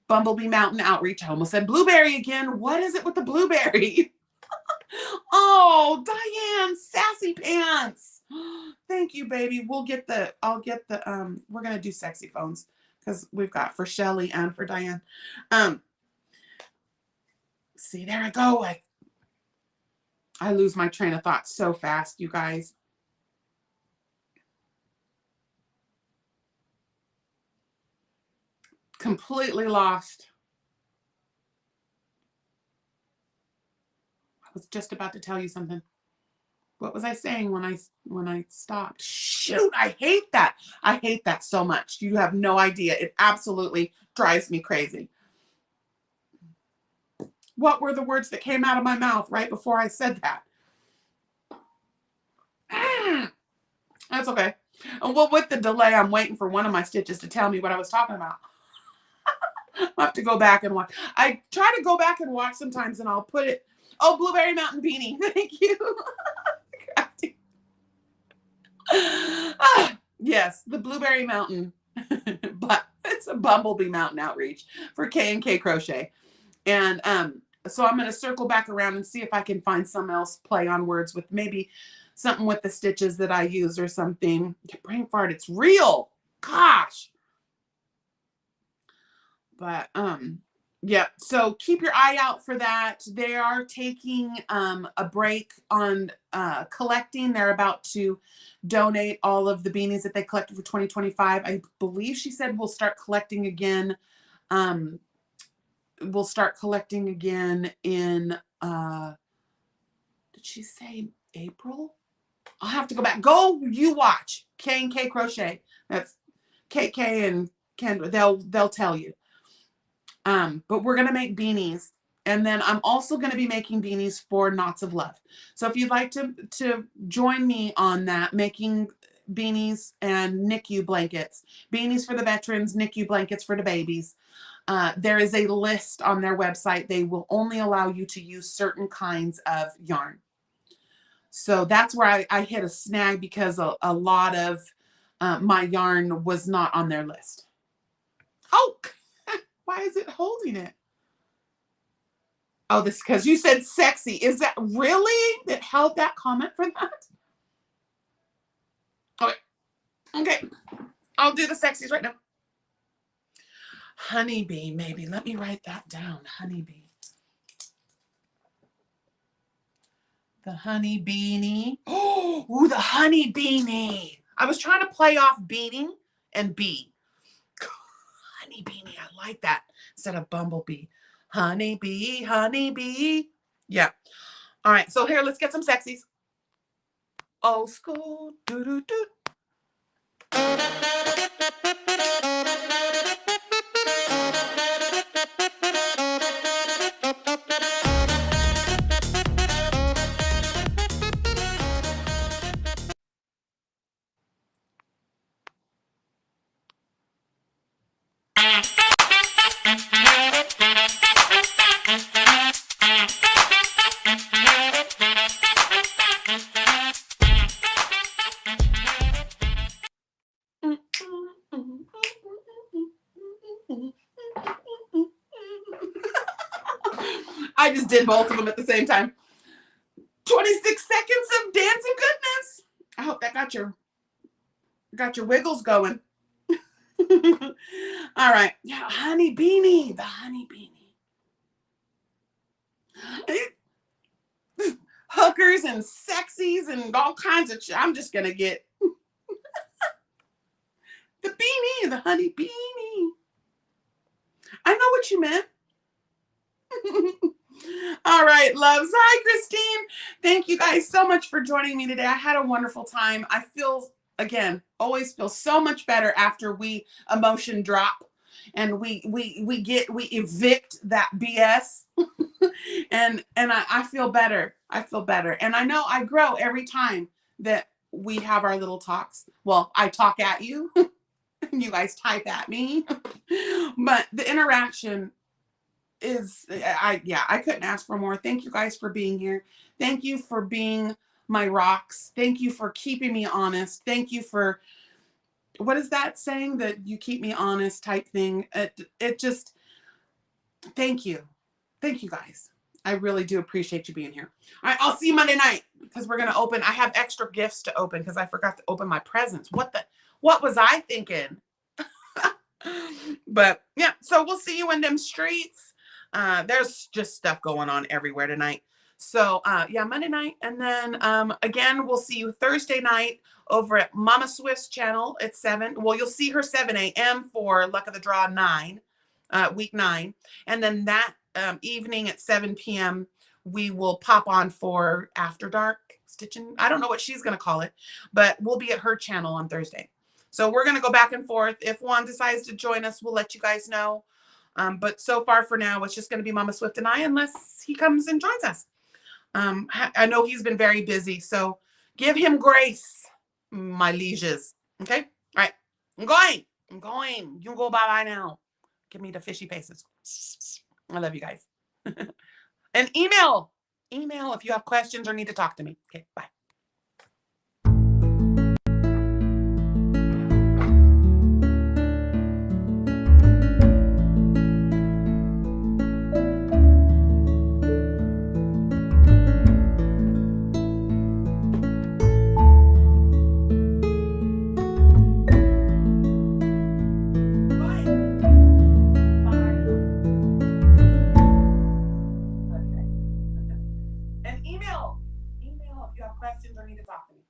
Bumblebee Mountain Outreach. I almost said blueberry again. What is it with the blueberry? Oh, Diane, sassy pants. Thank you, baby. We're going to do sexy phones because we've got for Shelly and for Diane. See, there I go. I lose my train of thought so fast, you guys. Completely lost. I was just about to tell you something. What was I saying when I stopped? Shoot, I hate that. I hate that so much. You have no idea. It absolutely drives me crazy. What were the words that came out of my mouth right before I said that? That's okay. Well, with the delay, I'm waiting for one of my stitches to tell me what I was talking about. I'll have to go back and watch. I try to go back and watch sometimes, and I'll put it. Oh, Blueberry Mountain Beanie. Thank you. Yes, the Blueberry Mountain. But it's a Bumblebee Mountain Outreach for K&K Crochet. And so I'm going to circle back around and see if I can find some else play on words with maybe something with the stitches that I use or something. Brain fart, it's real. Gosh. But yeah, so keep your eye out for that. They are taking a break on collecting. They're about to donate all of the beanies that they collected for 2025. I believe she said we'll start collecting again. We'll start collecting again in did she say April? I'll have to go back. Go you watch K&K Crochet. That's KK and Kendra. They'll tell you. But we're gonna make beanies, and then I'm also gonna be making beanies for Knots of Love. So if you'd like to join me on that, making beanies and NICU blankets, beanies for the veterans, NICU blankets for the babies. There is a list on their website. They will only allow you to use certain kinds of yarn. So that's where I hit a snag because a lot of my yarn was not on their list. Oh, why is it holding it? Oh, this is because you said sexy. Is that really that held that comment for that? Okay. Okay. I'll do the sexies right now. Honeybee, maybe. Let me write that down. Honeybee. The honey beanie. Oh, ooh, the honey beanie. I was trying to play off beating and bee. Honey beanie. I like that instead of bumblebee. Honey bee, honey bee. Yeah. All right. So here, let's get some sexies. Old school. Doo doo doo. did both of them at the same time. 26 seconds of dancing goodness. I hope that got your wiggles going. All right. Yeah, honey beanie. The honey beanie. Hookers and sexies and all kinds of I'm just going to get the beanie, the honey beanie. I know what you meant. All right, loves. Hi, Christine. Thank you guys so much for joining me today. I had a wonderful time. I feel, again, always feel so much better after we emotion drop and we evict that BS. and I feel better. I feel better. And I know I grow every time that we have our little talks. Well, I talk at you and you guys type at me. But the interaction is, I couldn't ask for more. Thank you guys for being here. Thank you for being my rocks. Thank you for keeping me honest. Thank you for, what is that saying, that you keep me honest type thing? It just, thank you. Thank you guys. I really do appreciate you being here. All right, I'll see you Monday night because we're going to open. I have extra gifts to open because I forgot to open my presents. What was I thinking? But yeah, so we'll see you in them streets. There's just stuff going on everywhere tonight. So yeah, Monday night. And then again, we'll see you Thursday night over at Mama Swift's channel at 7. Well, you'll see her 7 a.m. for Luck of the Draw 9, week 9. And then that evening at 7 p.m., we will pop on for After Dark Stitching. I don't know what she's going to call it, but we'll be at her channel on Thursday. So we're going to go back and forth. If Juan decides to join us, we'll let you guys know. But so far for now, it's just going to be Mama Swift and I, unless he comes and joins us. I know he's been very busy, so give him grace, my lieges. Okay? All right. I'm going. You can go bye-bye now. Give me the fishy faces. I love you guys. And email if you have questions or need to talk to me. Okay, bye. Email if you have questions or need to talk to me.